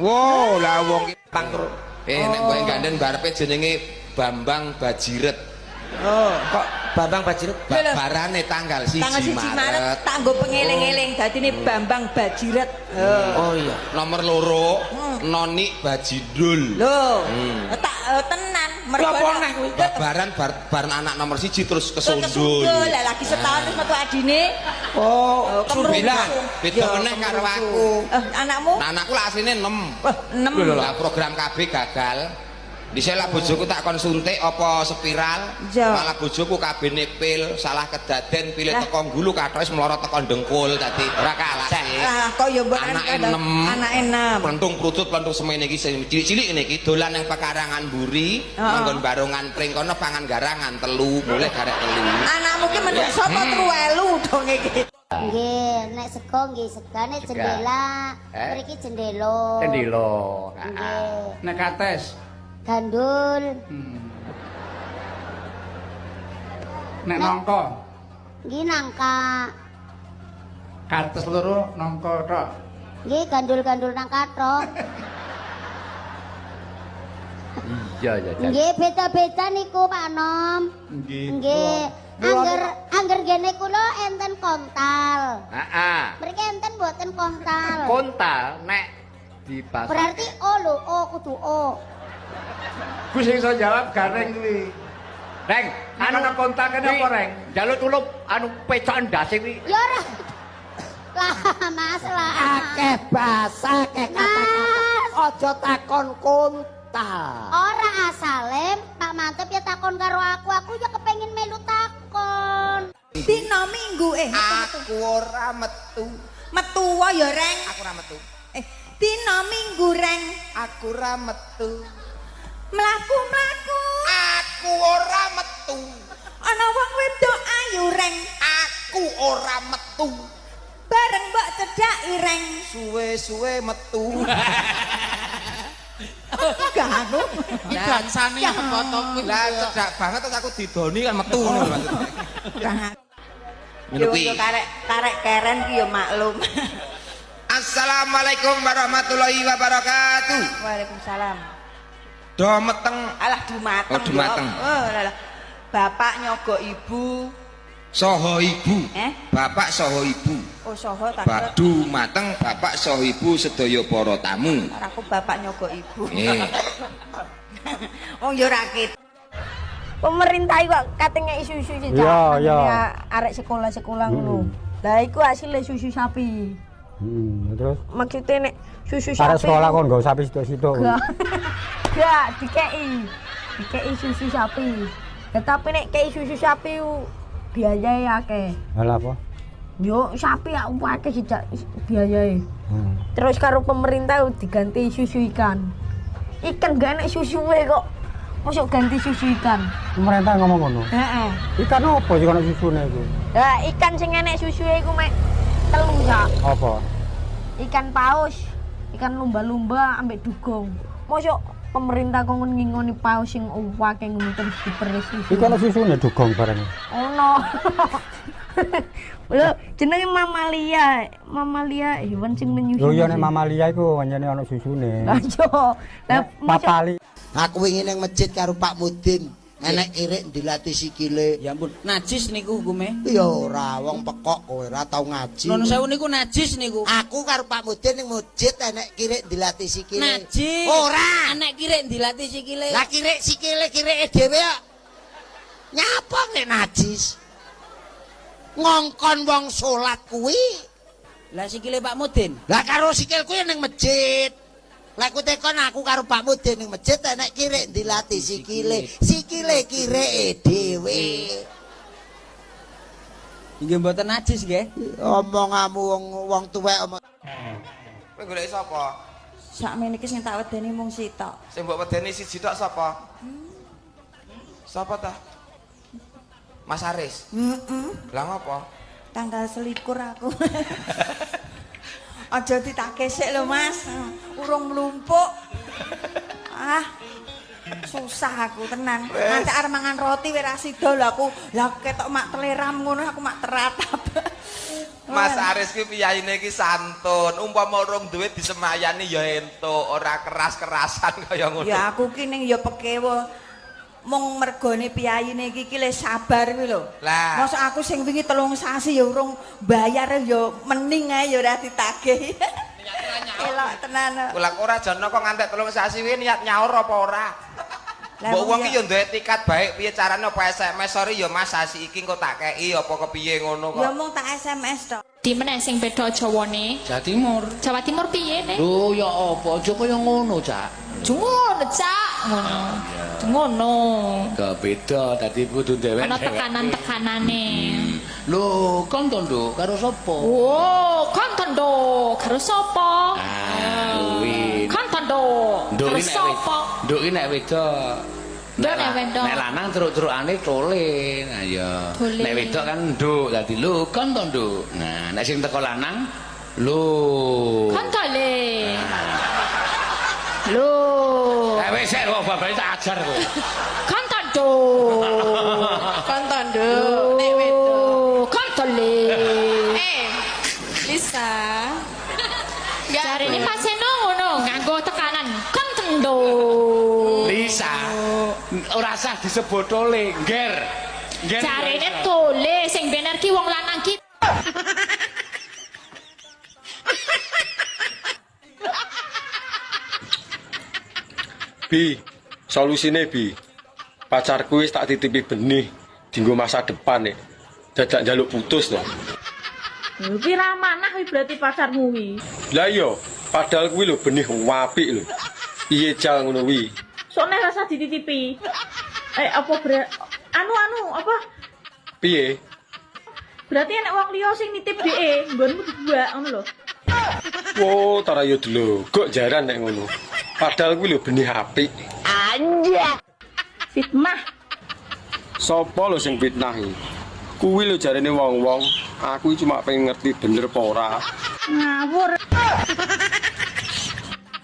Wow, lah wong ki tang truk. Nek kowe ganden barepe jenenge Bambang Bajiret. Oh, kok Bambang Bajiret Lho. barane tanggal 1 tanggal 1 Maret Maret. tak nggo pengeling-eling dadine Bambang Bajiret. Oh iya, nomor loro Noni Bajidul. Lho, tak tenan mergo Apa neh kuwi? Babaran bareng anak nomor 1 terus kesundul. kesundul lah lagi setahun terus metu adine. Oh, kemerungan. beda meneh karo aku. Anakmu? Nah, anakku lah asline 6. 6. Lah program KB gagal. Dhisik lah bojoku tak kon suntik apa spiral. Malah bojoku KB pil, salah kedaden pilih teko gulu kathoke wis mlorot teko dengkul dadi ora kalah sih. Ah, kok ya mbok Anake 6. Anake 6. Plentung prutut plentung semene iki sing cilik-cilik ngene iki dolan nang pekarangan mburi, manggon barongan pring kono pangan garangan telu, mulai garek telu. Anakmu ki menungso apa truwelu dong iki. Nggih, nek sego nggih segane jendela. Mriki jendela. Cendilo. Nggih. Nek kates. Gandul. Nek nangka. Nggih nangka. Kates loro nangka tok. Nggih gandul-gandul nangka tok. Iya. Nggih beda-beda niku Pak Nom. Nggih. Angger gene kula enten kontal. Heeh. Mriki enten mboten kontal. Kontal nek di pasar. Berarti O lho, O kudu O. Ku sing iso jawab gareng kuwi. Reng, anu nang kontak kene apa reng? Jaluk tulup anu pecokan ndase kuwi. Ya ora. Lah Mas lah. Akeh basa, akeh kata-kata. Aja takon kontal. Ora asale Pak Mantep ya takon karo aku. Aku ya kepengin melu takon. Dina Minggu Aku ora metu. Metu wae ya Reng. Aku ora metu. Dina Minggu Reng. Aku ora metu. Mlaku-mlaku. Aku ora metu. Ana wong wedok ayu Reng. Aku ora metu. Bareng mbok cedhaki Reng. Suwe-suwe metu. Ganu. Iki bangsane foto kuwi. Lah cedak banget terus aku didoni kan metu ngono maksudnya. Yo karek keren ki yo maklum. Assalamualaikum warahmatullahi wabarakatuh. Waalaikumsalam. Do meteng. Alah dumateng. Oh, dumateng. Oh, lah. Bapak nyogok ibu. Soho ibu. Bapak soho ibu. Oh, soho tak. Badu mateng bapak soho ibu sedaya para tamu. Aku bapak nyogok ibu. Oh, yo ra ket. Pemerintah kok kate ngeki susu sejak arek sekolah-sekolah ngono. Lah iku hasilnya susu sapi. Terus Maksudnya nek susu arek sapi. sekolah kon nggo sapi situ-situ. Gak dikei susu sapi. Ya, tapi nek kei susu sapi biayae akeh. Lah apa? Yo sapi aku akeh sejak biayae. Terus karo pemerintah diganti susu ikan. Ikan gak enak susuwe kok. Masuk ganti susu ikan. Pemerintah ngomong ngono. Heeh. Ikan apa sih kono susune iku? Lah ikan sing enek susuwe iku mek telu sak. Apa? Ikan paus, ikan lumba-lumba ambek dugong. Masuk pemerintah kok ngingoni paus sing akeh ngono terus diperes susu. Iku ono susune dugong bareng. Ono. Lho, jenenge mamalia hewan sing menyusui. Lho ya nek mamalia iku pancene ono susune. Lah yo. Lah papali. Aku wingi ning masjid karo Pak Mudin, enek irik dilatih sikile. Ya ampun, najis niku hukume. Ya ora, wong pekok kowe ora tau ngaji. Nun sewu niku najis niku. Aku karo Pak Mudin ning masjid enek kirik dilatih sikile. Najis. Ora, enek kirik dilatih sikile. Lah kirik sikile kirike dhewe kok. Nyapa nek najis? Ngongkon wong salat kuwi. Lah sikile Pak Mudin. Lah karo sikil kuwi ning masjid. Lah ku tekon aku karo Pak Mudin ning masjid enek kirik dilatih sikile. Sikile kirike dhewe. Nggih mboten najis nggih. Omonganmu wong tuwek omong. Kowe golek sapa? Sakmene iki sing tak wedeni mung sitok. Sing mbok wedeni siji tok sapa? Sapa ta? Mas Aris. Lah ngopo? Tanggal selikur aku. Aja ditake sik lho Mas. Urung mlumpuk. Ah. Susah aku tenan. Nanti arep mangan roti wis ra sida lho aku. Lah ketok mak teleram ngono aku mak teratap. Mas Aris ki piyayine iki santun. Umpama urung duwe disemayani ya entuk, ora keras-kerasan kaya ngono. Ya aku ki ning ya pekewo. mung mergone piyayine iki le sabar kuwi lho. Lah. Mosok aku sing wingi 3 sasi ya urung bayar ya mending ae ya ora ditagih. Elok tenan. Kula ora jono kok ngantek 3 sasi kuwi niat nyaur apa ora? Mbok wong iki ya duwe etikat baik piye carane apa SMS sorry ya Mas sasi iki engko tak kei apa kepiye ngono kok. Ya mung tak SMS tok. Di meneh sing beda Jawane? Jawa Timur. Jawa Timur piye nek? Lho ya apa aja kaya ngono, Cak. Ngono, Cak. Ngono. Ngono. Gak beda tadi kudu dhewe. Ana tekanan-tekanane. Lho, kon tondo karo sapa? Oh, kon tondo karo sapa? Kuwi. Kon tondo karo sapa? Nduk iki nek wedok. Nduk nek wedok. Nek lanang truk-trukane tole. Nah ya. Nek wedok kan nduk dadi lho kon tondo. Nah, nek sing teko lanang lho. Kon tole. Lho. Wis sik kok babane tak ajar kowe. Kon tondo. Kon tondo nek wedok. Kon tole. Lisa. Jarene Mas Eno ngono nganggo tekanan. Kon tondo. Lisa. Ora usah disebut tole, ngger. Jarene tole sing bener ki wong lanang ki. Bi, solusine Bi. Pacarku wis tak titipi benih dienggo masa depan nih. Dadak njaluk putus to. Kuwi ra manah kuwi berarti pacarmu kuwi. Lah iya, padahal kuwi lho benih apik lho. Piye jal ngono kuwi? Sok nek rasa dititipi. Apa anu apa? Piye? Berarti enek wong liya sing nitip dheke, nggonmu dibuak ngono lho. Wo, tara yo delogok jaran nek ngono. Padahal kuwi lho benih apik. Anjir. Fitnah. Sopo lho sing fitnah iki? Kuwi lho jarene wong-wong, aku cuma pengen ngerti bener apa ora. Ngawur.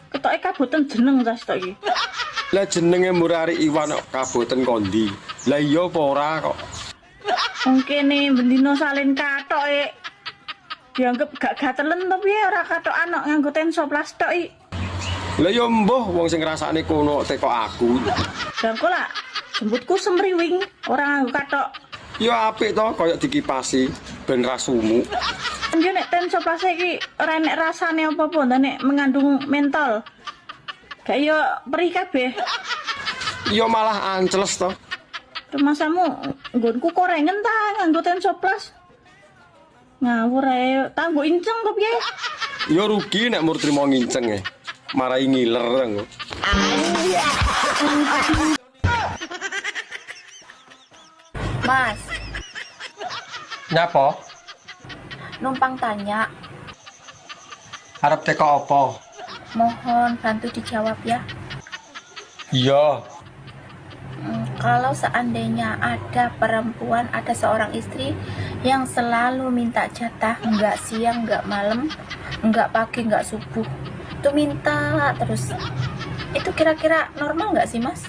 Ketoke kaboten jeneng tas tok iki. Lah jenenge Murari Iwan kok kaboten kondi. Lah iya apa ora kok. Wong kene bendina salin katoke. Dianggep gak gatelen to piye ora katokan kok nganggo tensoplas tok iki. Lah ya mbuh wong sing ngrasakne kono teko aku. Bangko lah jemputku semriwing ora nganggo katok. Ya apik to koyo dikipasi ben ra sumuk. Yo nek tensoplas iki ora enek rasane apa-apa nek mengandung mentol. Gak yo perih kabeh. Ya malah ancles to. Masamu nggonku korengen ta nganggo tensoplas. Ngawur ae, tanggo inceng kok piye? Ya rugi nek mur trimo nginceng marai ngiler engko. Mas, Nyapa? numpang tanya, Arep teko apa? mohon bantu dijawab ya. Iya. Kalau seandainya ada perempuan, ada seorang istri yang selalu minta jatah, nggak siang, nggak malam, nggak pagi, nggak subuh, itu minta terus. Itu kira-kira normal nggak sih, Mas?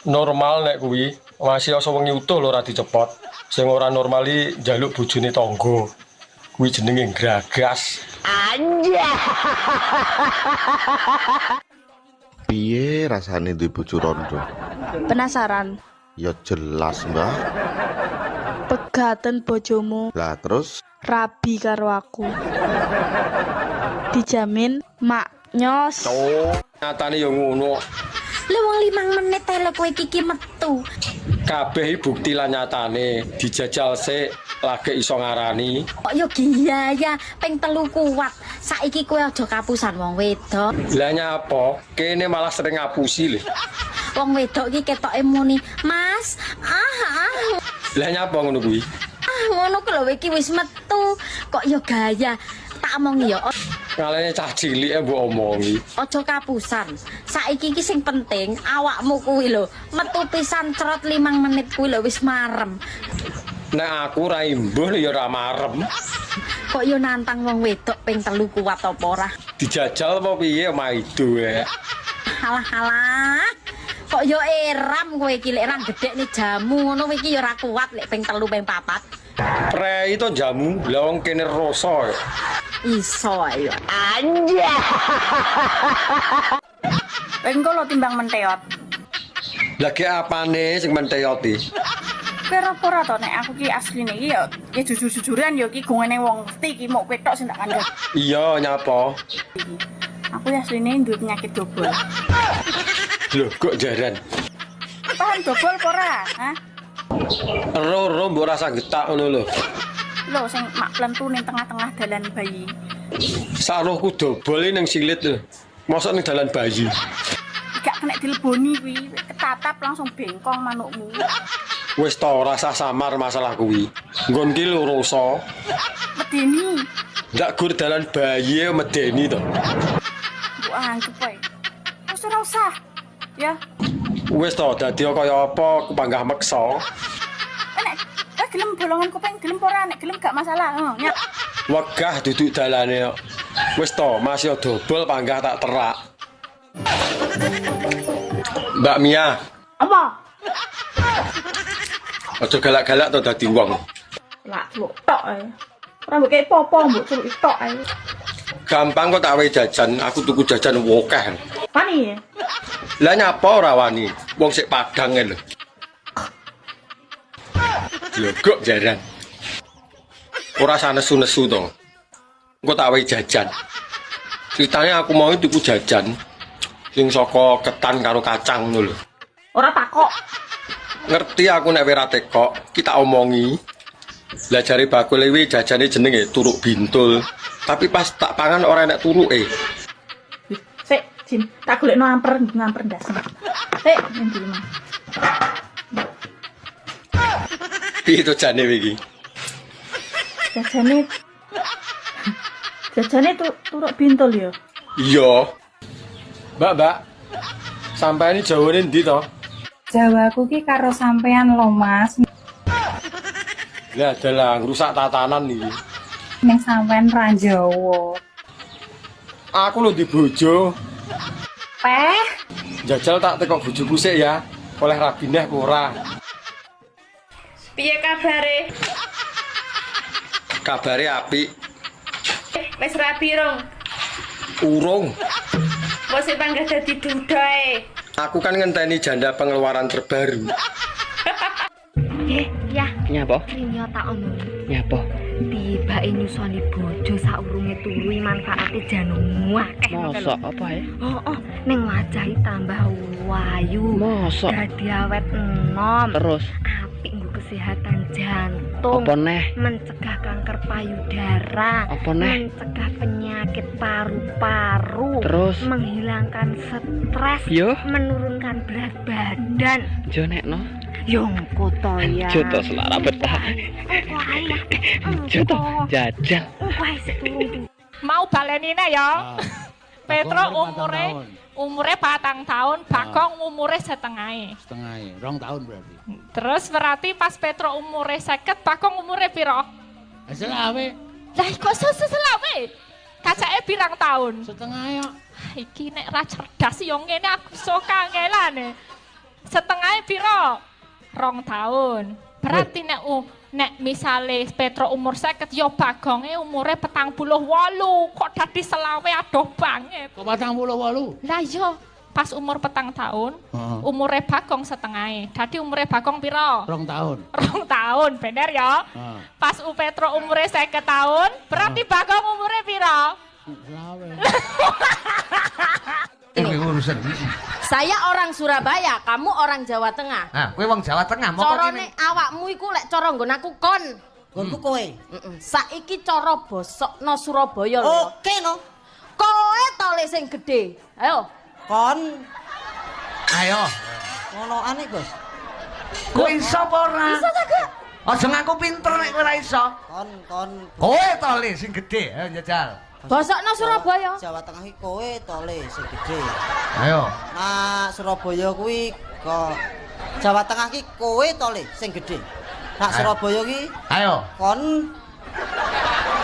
Normal nek kuwi, masih asa wengi utuh lho ora dicepot. Sing ora normali njaluk bojone tangga. Kuwi jenenge gragas. Anjir. Piye rasane duwe bojo rondo? Penasaran? Ya jelas, Mbak. Pegaten bojomu Lah terus rabi karo aku. Dijamin mak nyos. Nyatane ya ngono. Lu wong 5 menit tele kowe iki metu. Kabeh bukti lan nyatane dijajal sik lagi iso ngarani. Kok yo iya ya, ping 3 kuat. Saiki kowe aja kapusan wong wedok. Lah nyapa? Kene malah sering ngapusi lho. Wong wedok iki ketoke muni, "Mas, Lah nyapa ngono kuwi? ngono ku lho iki wis metu." Kok yo gaya. Tak omongi yo. Ngalene cah cilik mbok omongi. Aja kapusan. Saiki iki sing penting awakmu kuwi lho. Metu pisan cerot 5 menit kuwi lho wis marem. Nek aku ra imbuh ya ora marem. Kok yo nantang wong wedok ping 3 kuat apa ora? Dijajal apa piye maido Halah. Kok yo eram kowe iki lek ra gedhek nih jamu ngono iki yo ora kuat lek ping 3 ping 4. Prei to jamu, lah wong kene rasa. Iso ayo. Engko lo timbang menteot. Lagi apane sing menteyoti? Pero ora to nek aku ki asline iki ya jujur-jujuran ya ki gongene wong ngerti ki mok petok sing tak kandhani. Iya, nyapa? Aku asline duwe penyakit dobol. Lho, kok jaran? Paham dobol apa ora? Hah? Ero mbok rasa getak ngono lho. Lho sing mak plentu ning tengah-tengah dalan bayi. Sarohku dobol ning silit lho. Mosok ning dalan bayi. Gak kena dileboni kuwi, ketatap langsung bengkong manukmu. Wis to rasa samar masalah kuwi. Nggon ki loro so. Medeni. Ndak gur dalan bayi medeni to. Mbok anggap wae. Wis ora usah. Ya. Wis to dadi kaya apa kupanggah meksa. Nek gelem bolongan kuping gelem ora nek gelem gak masalah. Nyak. Wegah duduk dalane kok. Wis to masih dobol panggah tak terak. Mbak Mia. Apa? Aja galak-galak to dadi wong. Lak celuk tok ae. Ora mbok kei popo mbok celuk tok ae. Gampang kok tak wae jajan, aku tuku jajan wokeh. Wani ya? Lah nyapa ora wani? Wong sik Padang lho. Jogok jaran. Ora sanesu-nesu to. Engko tak wae jajan. Ceritanya aku mau tuku jajan sing saka ketan karo kacang ngono lho. Ora takok. Ngerti aku nek ora tekok, kita omongi. Lah jare bakul iki jajane jenenge turuk bintul. Tapi pas tak pangan ora enak turuke. Sik, Jin, tak golekno ngamper ndas. Sik, ngendi mah. Piye to jane iki? Jajane turuk bintul ya. Iya. Mbak, sampeyan iki jawane ndi to? Jawaku ki karo sampean lho, Mas. Lah dalang rusak tatanan iki. Ning sampean ra Jawa. Aku lho di bojo. Peh, Jajal tak tekok bojoku sik ya. Oleh rabineh apa ora? Piye kabare? Kabare apik. Wis rabi rong. Urung. Wes panggah dadi dudoe. Aku kan ngenteni janda pengeluaran terbaru. Ya. Nyapa? Iya tak omong. Nyapa? Tibake nyusoni bojo saurunge turu manfaate janemu akeh. Mosok apa ya? Oh, ning wajahe tambah wayu. Mosok? Dadi awet enom. Terus? Apik nggo kesehatan jantung. Apa neh? Mencegah kanker payudara. Apa neh? Mencegah penyakit paru-paru. Terus? Menghilangkan stres. Yo? Menurunkan berat badan. Jo nekno. Yongko to ya. Joto selara betah. Joto jajal. Mau balenine ya. Petro umure 4 tahun, Bagong umure setengahe. Setengahe, 2 tahun berarti. Terus berarti pas Petro umure 50, Bagong umure piro? Selawe. Lah kok selawe? Kacake pirang tahun? Setengah ya. Iki nek ra cerdas yo ngene aku sok kangelane. Setengah piro? 2 tahun. Berarti nek misale Petro umur 50 ya Bagonge umure 48. Kok dadi selawe adoh banget. Kok 48? Lah iya, pas umur 4 tahun, umure Bagong setengah. Dadi umure Bagong piro? 2 tahun. 2 tahun, bener ya? Pas Petro umure 50 tahun, berarti Bagong umure piro? Saya orang Surabaya, kamu orang Jawa Tengah. Nah, kowe wong Jawa Tengah mau Corone awakmu iku lek cara nggon aku kon. Nggonku kowe. Saiki cara bosokno Surabaya lho. Oke no. Kowe tole sing gedhe. Ayo. Kon. Ayo. Ngonoane, Gus. Kowe iso apa ora? Iso ta, Gus? Aja ngaku pinter nek kowe ora iso. Kon. Kowe tole sing gedhe, ayo njajal. Bosokno Surabaya. Jawa Tengah iki kowe tole sing gedhe. Ayo. Nah, Surabaya kuwi kok Jawa Tengah iki kowe tole sing gedhe. Nak Surabaya iki ayo. Kon.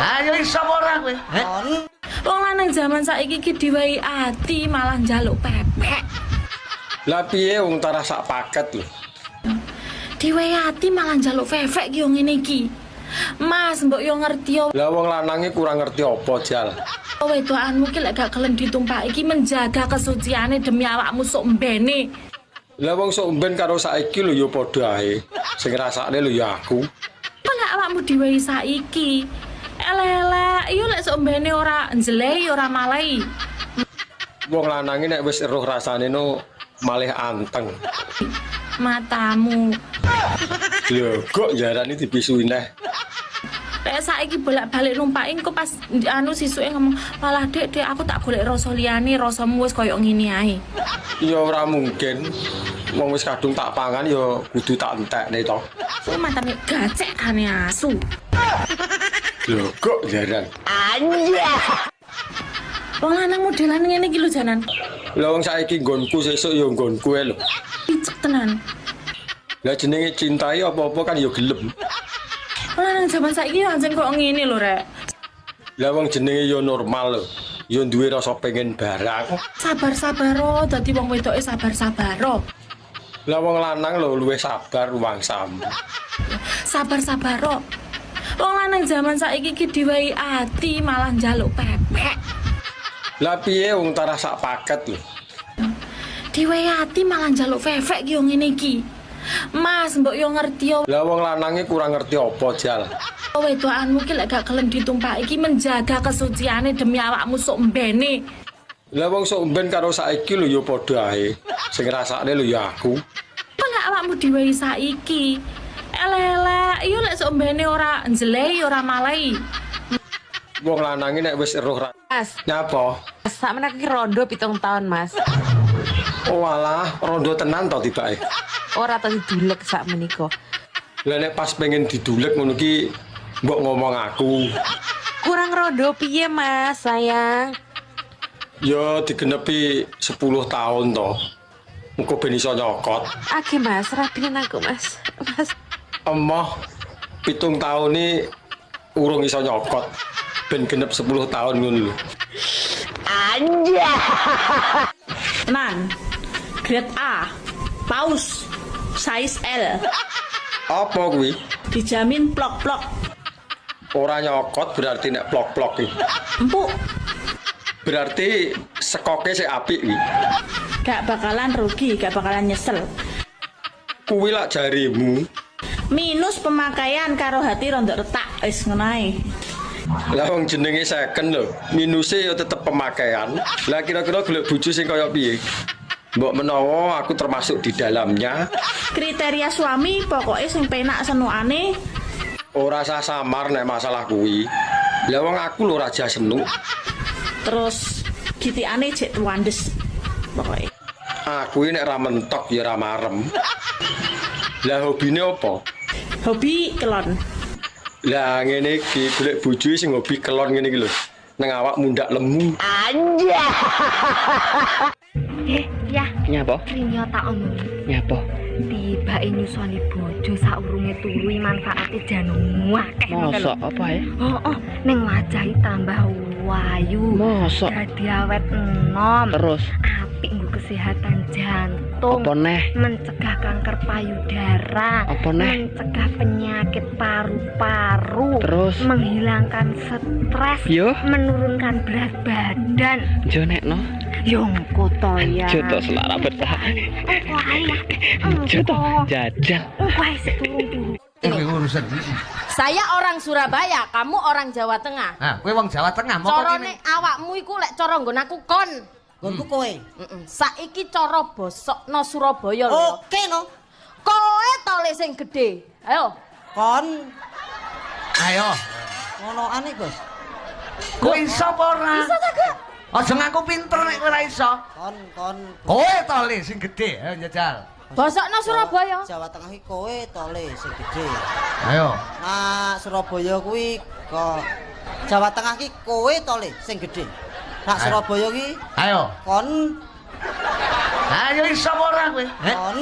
Ayo iso apa ora kowe? Kon. Wong lanang zaman saiki iki diwehi ati malah njaluk pepek. Lah piye wong tara sak paket lho. Diwehi ati malah njaluk fefek ki yo ngene iki. Mas, mbok yo ngerti yo. Lah wong lanange kurang ngerti apa, Jal. Wedokanmu ki lek gak gelem ditumpaki iki menjaga kesuciane demi awakmu sok mbene. Lah wong sok mben karo saiki lho ya padha ae. Sing ngrasakne lho ya aku. Apa lek awakmu diwehi saiki? Elek-elek, yo lek sok mbene ora njlei ora malai. Wong lanange nek wis eruh rasane no malih anteng. Matamu. Lho, kok jarane dibisui neh. Lek saiki bolak-balik numpaki engko pas anu sisuke ngomong, "Malah Dek, aku tak golek rasa liyane, rasamu wis koyo ngene ae." Ya ora mungkin. Wong wis kadung tak pangan ya kudu tak entekne to. Kuwi matane gacek kane asu. Lho, kok jaran. Anjir. Wong lanang modelan ngene iki lho janan. Lah wong saiki nggonku sesuk ya nggonku ae lho. Picek tenan. Lah jenenge cintai apa-apa kan ya gelem. Lanang zaman saiki anjen kok ngene lho, Rek. Lah wong jenenge ya normal lho. Ya duwe rasa pengen barang. Sabar-sabar dadi wong wedoke sabar-sabar. Lah wong lanang lho luwih sabar wangsam. Sabar-sabar. Wong lanang zaman saiki iki diwehi ati malah njaluk pepek. Lah piye wong tarah sak paket lho. Diwehi ati malah njaluk fefek ki yo ngene iki. Mas, mbok yo ngerti yo. Lah wong lanange kurang ngerti apa, Jal. Wedokanmu ki lek gak kelem ditumpaki iki menjaga kesuciane demi awakmu sok mbene. Lah wong sok mben karo saiki lho ya padha ae. Sing ngrasakne lho ya aku. Apa lek awakmu diwehi saiki? Elek-elek, yo lek sok mbene ora njlei ora malai. Wong lanange nek wis eruh Mas. Nyapa? Sak menaki rondo 7 tahun, Mas. Oh alah, rondo tenan to tibake. Ora tau didulek sak menika. Lah nek pas pengen didulek ngono ki mbok ngomong aku. Kurang rondo piye, Mas, sayang? Ya digenepi 10 tahun to. Engko ben iso nyokot. Oke, Mas, rapinin aku, Mas. Mas. Emoh 7 tahun ni urung iso nyokot. Ben genep 10 tahun ngono lho. Anjir. Tenan. Grade A. Paus. Size L. Apa kuwi? Dijamin plok-plok. Ora nyokot berarti nek plok-plok iki. Empuk. Berarti sekoke sik apik kuwi. Gak bakalan rugi, gak bakalan nyesel. Kuwi lak jarimu. Minus pemakaian karo hati rondok retak. Wis ngono ae. Lah wong jenenge second lho. Minuse ya tetep pemakaian. Lah kira-kira golek bojo sing kaya piye? Mbok menawa aku termasuk di dalamnya. Kriteria suami pokoknya sing penak senukane. Ora usah samar nek masalah kuwi. Lah wong aku lho raja senuk. Terus gitikane jek tuandes. Pokoke. Aku ini nek ra mentok ya ra marem. Lah hobine apa? Hobi kelon. Lah ngene iki golek bojo sing hobi kelon ngene iki lho. Nang awak mundak lemu. Anjir. Ya. Nyapa? Rinyo tak omong. Nyapa? Tibake nyusoni bojo saurunge turu manfaate jan akeh. Mosok apa ya? Oh, ning wajahe tambah wayu. Mosok. Dadi awet enom. Terus apik nggo kesehatan jantung. Apa neh? Mencegah kanker payudara. Apa neh? Mencegah penyakit paru-paru. Terus? Menghilangkan stres. Yo. Menurunkan berat badan. Jonekno. Yongko to ya. Joto selara betah. Engko ae. Joto jajal. Engko ae turun-turun. Urusan Saya orang Surabaya, kamu orang Jawa Tengah. Nah, kowe wong Jawa Tengah mau Corone awakmu iku lek cara nggon aku kon. Nggonku kowe. Saiki cara bosokno Surabaya lho. Oke no. Kowe to le sing gedhe. Ayo. Kon. Ayo. Ngonoane, Bos. Kowe iso apa ora? Iso ta, Kak? Aja ngaku pinter nek kowe ora iso. Kon. Kowe to le sing gedhe, ayo njajal. Bosokno Surabaya. Jawa Tengah iki kowe to le sing gedhe. Ayo. Nah, Surabaya kuwi kok Jawa Tengah iki kowe to le sing gedhe. Nak Surabaya iki Ayo. Kon. Ayo iso apa ora kowe? Kon.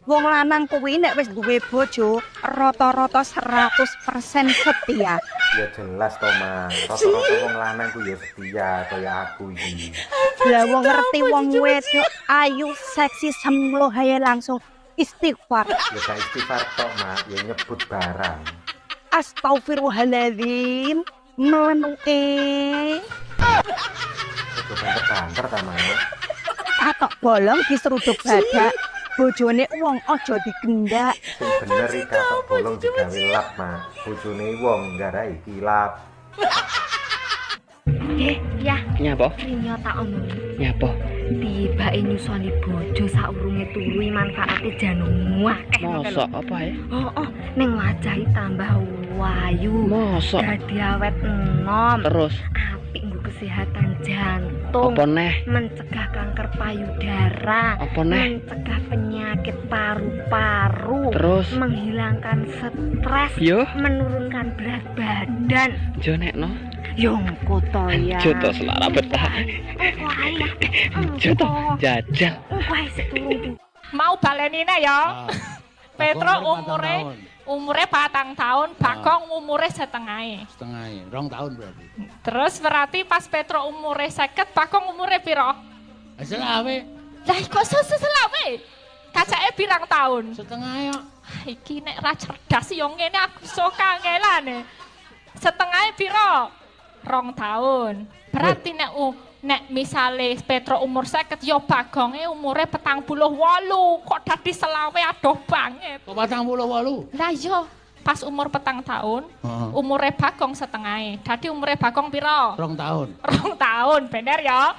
Wong lanang kuwi nek wis duwe bojo rata-rata 100% setia. Ya jelas to, Mas. Rata-rata wong lanang ku ya setia kaya aku iki. Lah wong ngerti wong wedok ayu seksi semlo haye langsung istighfar. Ya gak istighfar tok, Mak, ya nyebut barang. Astagfirullahaladzim. Menuke. Itu banter-banter ta, Mak. Atok bolong diseruduk badak. bojone wong aja digendak. Sing bener iki kapok bolong digawe lap, Mak. Bojone wong nggarai kilap. Ya. Nyapa? Rinyo tak omong. Nyapa? Tibake nyusoni bojo saurunge turu manfaate jan akeh. Mosok apa ya? Heeh, ning wajahe tambah wayu. Mosok. Dadi awet enom. Terus apik nggo kesehatan jantung. apa neh? Mencegah kanker payudara. Apa neh? Mencegah penyakit paru-paru. Terus? Menghilangkan stres. Yo. Menurunkan berat badan. Jonekno. Yo engko to ya. Joto selara betah. Engko ae. Joto jajal. Engko ae sik turu. Mau balenine ya. Petro umure 4 tahun, Bagong umure setengah. Setengah, 2 tahun berarti. Terus berarti pas Petro umure 50, Bagong umure piro? Selawe. Lah kok selawe? Kacake pirang tahun? Setengah ya. Iki nek ra cerdas yo ngene aku iso kangelane. Setengah piro? 2 tahun. Berarti nek misale Petro umur 50 yo Bagonge umure 48. Kok dadi selawe adoh banget. Kok 48? Lah yo pas umur 4 tahun, umure Bagong setengah. Dadi umure Bagong piro? 2 tahun. 2 tahun, bener ya?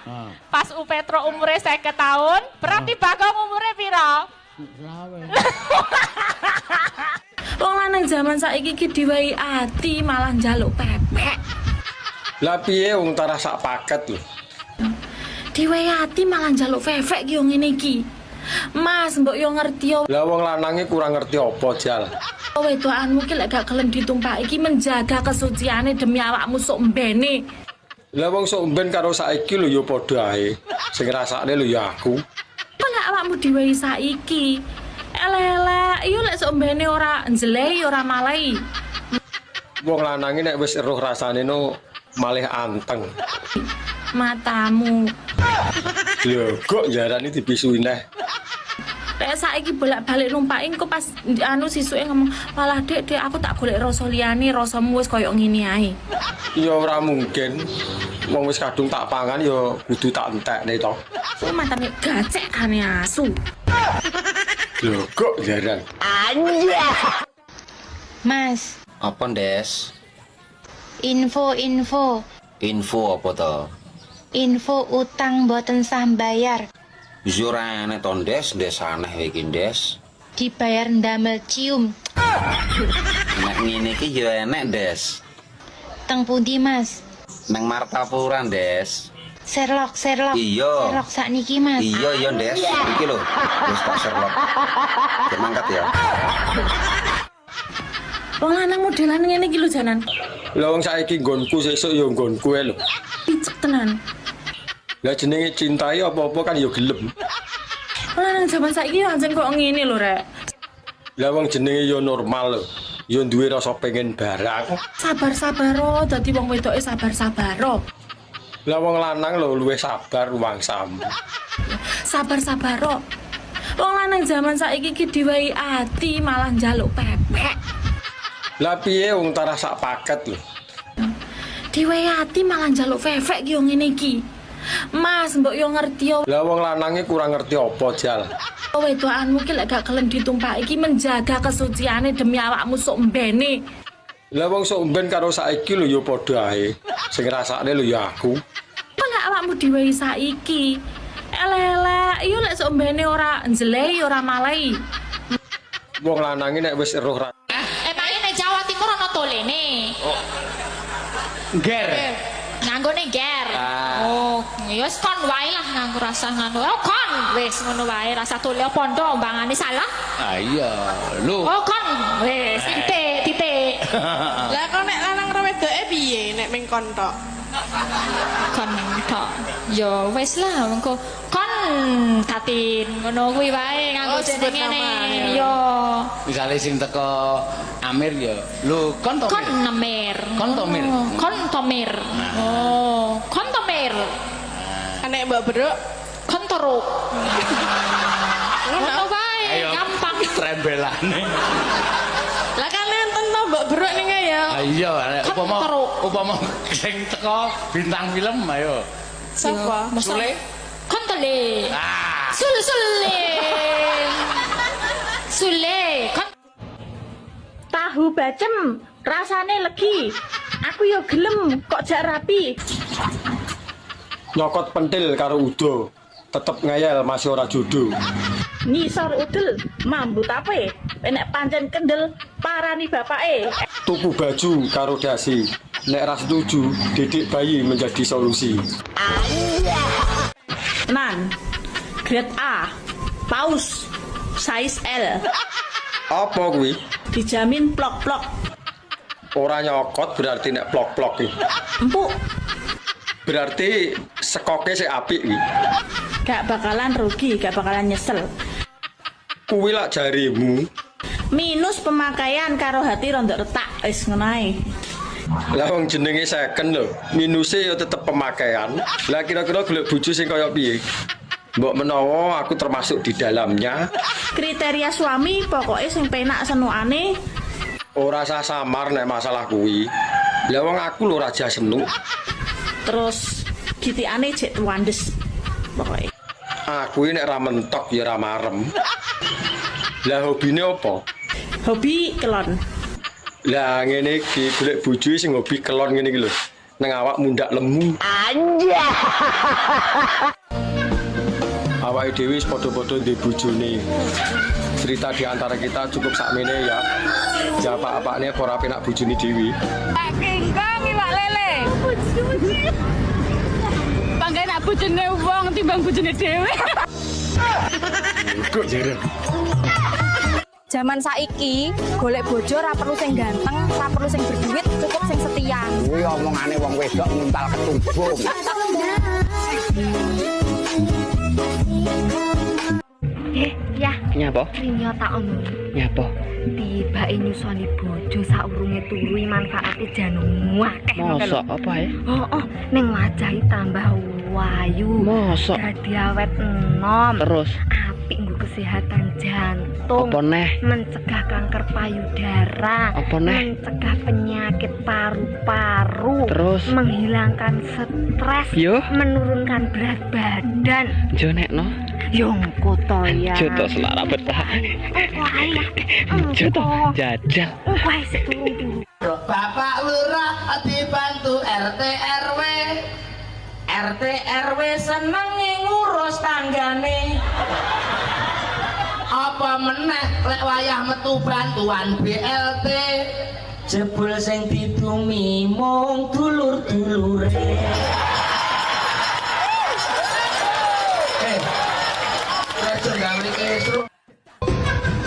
Pas Petro umure 50 tahun, berarti Bagong umure piro? Selawe. Wong lanang zaman saiki iki diwehi ati malah njaluk pepek. Lah piye wong tarah sak paket lho. Diwehi ati malah njaluk fefek ki yo ngene iki. Mas, mbok yo ngerti yo. Lah wong lanange kurang ngerti apa, Jal. Wedokanmu ki lek gak gelem ditumpaki iki menjaga kesuciane demi awakmu sok mbene. Lah wong sok mben karo saiki lho ya padha ae. Sing ngrasakne lho ya aku. Kok lek awakmu diwehi saiki? Elek-elek, yo lek sok mbene ora njlehi ora malehi. Wong lanange nek wis eruh rasane no malih anteng. Matamu. Lho, kok jarane dibisui neh. Lek saiki bolak-balik numpaki engko pas sisuke ngomong, "Malah Dek, aku tak golek rasa liyane, rasamu wis koyo ngene ae." Ya ora mungkin. Wong wis kadung tak pangan ya kudu tak entekne to. Ku matane gacek kane asu. Lho, kok jaran. Mas, Apa, Des? info. Info apa to? Info utang mboten sah bayar. Wis ora enek to, Des, aneh iki, Des. Dibayar ndamel cium. Nek ngene iki ya enek, Des. Teng pundi, Mas? Nang Martapura, Des. Sherlock. Iya. Sherlock sakniki, Mas. Iya, Des. Iki lho. Wis tak Sherlock. Cek mangkat ya. Wong lanang modelan ngene iki lho janan. Lah wong saiki nggonku sesuk ya nggonku ae lho. Picek tenan. Lah jenenge cintai apa-apa kan ya gelem. Wong lanang zaman saiki anjen kok ngene lho, Rek. Lah wong jenenge ya normal lho. Ya duwe rasa pengen barang. Sabar-sabar dadi wong wedoke sabar-sabar. Lah wong lanang lho luwih sabar ruwangsam. Sabar-sabar. Wong lanang zaman saiki iki diwehi ati malah njaluk pepek. Lah piye wong tarah sak paket lho. Diwehi ati malah njaluk fefek ki yo ngene iki. Mas, mbok yo ngerti yo. Lah wong lanange kurang ngerti apa, Jal. Wedokanmu ki lek gak gelem ditumpaki iki menjaga kesuciane demi awakmu sok mbene. Lah wong sok mben karo saiki lho ya padha ae. Sing ngrasakne lho ya aku. Kok lek awakmu diwehi saiki? Elek-elek, yo lek sok mbene ora njlehi ora malehi. Wong lanange nek wis eruh Emangnya nek Jawa Timur ana tolene? Ger. Nganggone ger. Oh, ya wis kon wae lah nganggo rasa ngono. Oh, kon wis ngono wae rasa tole pondo ombangane salah. Ah iya, lho. Oh, kon wis titik. Lah kok nek lanang karo wedoke piye nek ming kon tok? Kon tok. Ya wis lah mengko kon tatin ngono kuwi wae nganggo jeneng ngene. Yo. Misale sing teko Amir ya. Lho, kon to. Kon Amir. Kon to Mir. Kon Tomir. Oh, kon Tomir. Nek Mbak Beruk kon Toruk. Ngono wae, Ayo. gampang. Trembelane. lah kan enten to Mbak Beruk ning ya. Ah iya, nek upama sing teko bintang film ayo. Sapa? Sule. Kon Tele. Ah. Sule. Tahu bacem, rasane legi. Aku yo gelem kok jak rapi. Nyokot pentil karo udo. Tetep ngayal masih ora jodoh. Ngisor udel, mambut ape? Nek pancen kendel parani bapake. Tuku baju karo dasi. Nek ras setuju, didik bayi menjadi solusi. Nan, grade A, paus, size L. Apa kuwi? Dijamin plok-plok. Ora nyokot berarti nek plok-plok iki. Empuk, Berarti sekoke sik apik iki. gak bakalan rugi, gak bakalan nyesel. Kuwi lak jarimu. Minus pemakaian karo hati rondok retak, wis ngono ae. Lah wong jenenge second lho. Minuse ya tetep pemakaian. Lah kira-kira golek bojo sing kaya piye? Mbok menawa aku termasuk di dalamnya. Kriteria suami pokoknya sing penak senukane. Ora usah samar nek masalah kuwi. Lah wong aku lho raja senuk. Terus gitikane jek wandes. Pokoknya Aku ini nek ra mentok ya ra marem. Lah hobine apa? hobi kelon. Lah ngene iki golek bojo sing hobi kelon ngene iki lho. Nang awak mundak lemu. Anjay. Awake dhewe wis padha-padha ndek bojone. Cerita di antara kita cukup sakmene ya. Japa apane ora penak bojone dhewe. Pak Kingkong iwak lele. Panggae nak bojone wong timbang bojone dhewe. Kok jere. Zaman saiki golek bojo ora perlu sing ganteng, ora perlu sing berduit, cukup sing setia. Kuwi omongane wong wedok nguntal ketumbung. Ya. Nyapa? Rinyo tak omong. Nyapa? Tibake nyusoni bojo saurunge turu manfaate jan akeh. Mosok apa ya? Oh, ning wajahe tambah wayu. Mosok. Dadi awet enom. Terus apik nggo kesehatan jantung. apa neh? Mencegah kanker payudara. Apa neh? Mencegah penyakit paru-paru. Terus? Menghilangkan stres. Yo. Menurunkan berat badan. Jonekno. Yongko to ya. Joto selara betah. Joto jajal. Bapak Lurah dibantu RT RW. RT RW seneng ngurus tanggane. Apa meneh lek wayah metu bantuan BLT. Jebul sing ditumi mung dulur-dulure.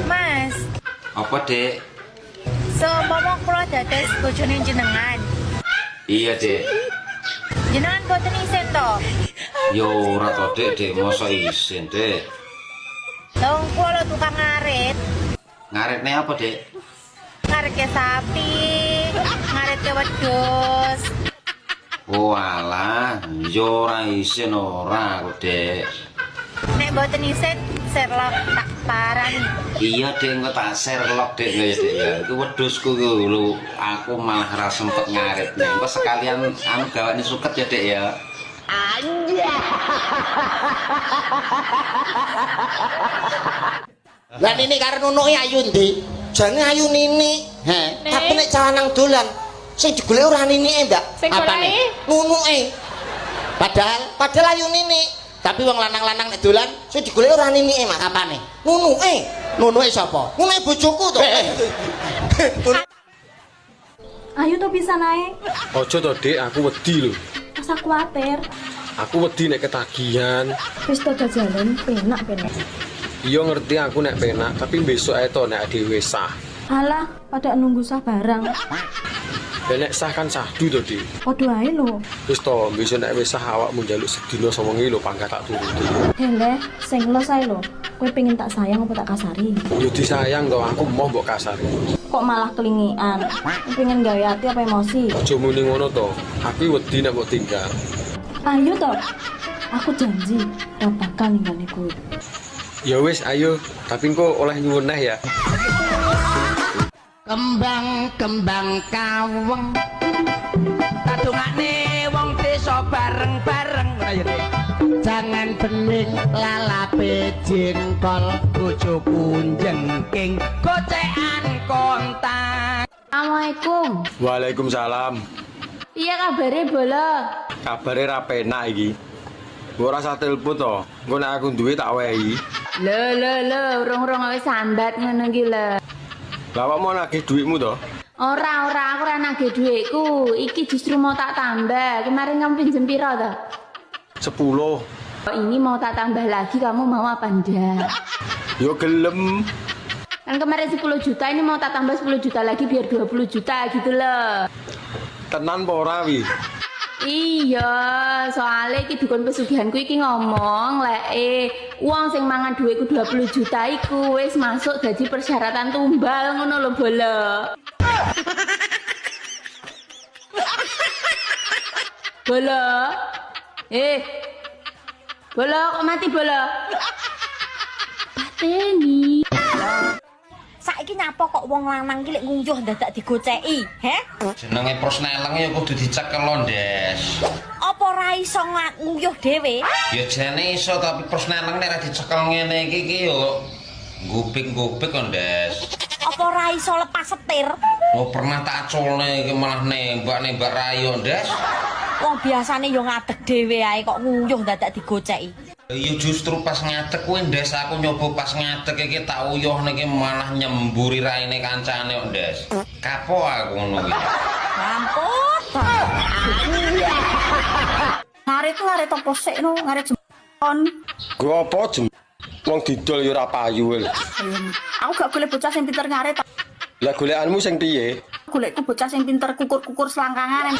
Mas, Apa, Dek? seumpama kula dados bojone jenengan. Iya, Dek. Jenengan boten isin to. Yo ora to, Dek, mosok isin, Dek. Lah wong kula tukang ngarit. Ngaritne apa, Dek? Ngaritke sapi, ngaritke wedhus. Oh alah, yo ora isin ora aku, Dek. Nek boten isin, Sherlock tak parani. Iya, Dek, engko tak Sherlock, Dek, ya, Dek, ya. Iku wedhusku ku lho, aku malah ra sempet ngaritne. Engko sekalian anu gawane suket ya, Dek, ya. Anjay. Lah nini karo nunuke ayu ndi? Jane ayu nini. He, tapi nek calanang dolan sing digolek ora ninike, Mbak. Apane? Nunuke. Padahal ayu nini. Tapi wong lanang-lanang nek dolan sing digolek ora ninike, Mak. Apane? Nunuke. Nunuke sapa? Nunuke bojoku to. Ayo to bisa naik. Ojo to, Dik, aku wedi lho. Masa kuatir. Aku wedi nek ketagihan. Wis to jalan penak. Iya ngerti aku nek penak, tapi besok ae to nek dhewe sah. Halah, pada nunggu sah barang. Nek sah kan sahdu to, Dik. Padha ae lho. Wis to, besok nek wis sah awakmu njaluk sedina 9 lho pangkat tak turuti. Hele, sing los ae lho. Kowe pengen tak sayang apa tak kasari? Yo disayang to, aku mau mbok kasari. Kok malah kelingian? Pengen gawe ati apa emosi? Aja muni ngono to. Aku wedi nek mbok tinggal. Ayo to. Aku janji ora bakal ninggalin kowe. Ya wis, ayo. Tapi engko oleh nyuwun neh ya. Kembang kaweng kadungane wong desa bareng-bareng. Jangan benih lalape jengkol bojoku jengking gocekan kontak. Assalamualaikum. Waalaikumsalam. Iya kabare bola. Kabare ra penak iki. Gue rasa telepon to, gue nek aku duwe tak wehi. Lho, urung wis sambat ngono iki lho. Lah awakmu nagih duitmu to? Ora, aku ora nagih dhuwitku. Iki justru mau tak tambah. Kemarin kamu pinjem piro to? 10. Ini mau tak tambah lagi, kamu mau apa ndak? Yo gelem. Kan kemarin 10 juta, ini mau tak tambah 10 juta lagi biar 20 juta gitu loh. Tenan apa ora wi? Iya, soalnya iki dukun pesugihanku iki ngomong lek uang sing mangan duitku 20 juta iku wis masuk dadi persyaratan tumbal ngono lho bola. Bola. Bola kok mati bola? Pateni. Saiki nyapa kok wong lanang ki lek nguyuh dadak digoceki, he? Jenenge prosneleng ya kudu dicekel lho, Ndes. Apa ora iso nguyuh dhewe? Ya jane iso tapi prosneleng nek ora dicekel ngene iki yo gupik-gupik kok, Ndes. Apa ora iso lepas setir? Oh, pernah tak aculne iki malah nembak rayo, Ndes. Wong biasane yo ngadeg dhewe ae kok nguyuh dadak digoceki. Ya justru pas ngadeg kuwi Ndes, aku nyoba pas ngadeg iki tak uyuh niki malah nyemburi raine kancane kok, Ndes. Kapok aku ngono iki. Mampus. Ngarit apa sik no, ngarit jempon. Gue apa jem? Wong didol ya ora payu lho. Aku gak golek bocah sing pinter ngarit. Lah golekanmu sing piye? Golekku bocah sing pinter kukur-kukur selangkangan.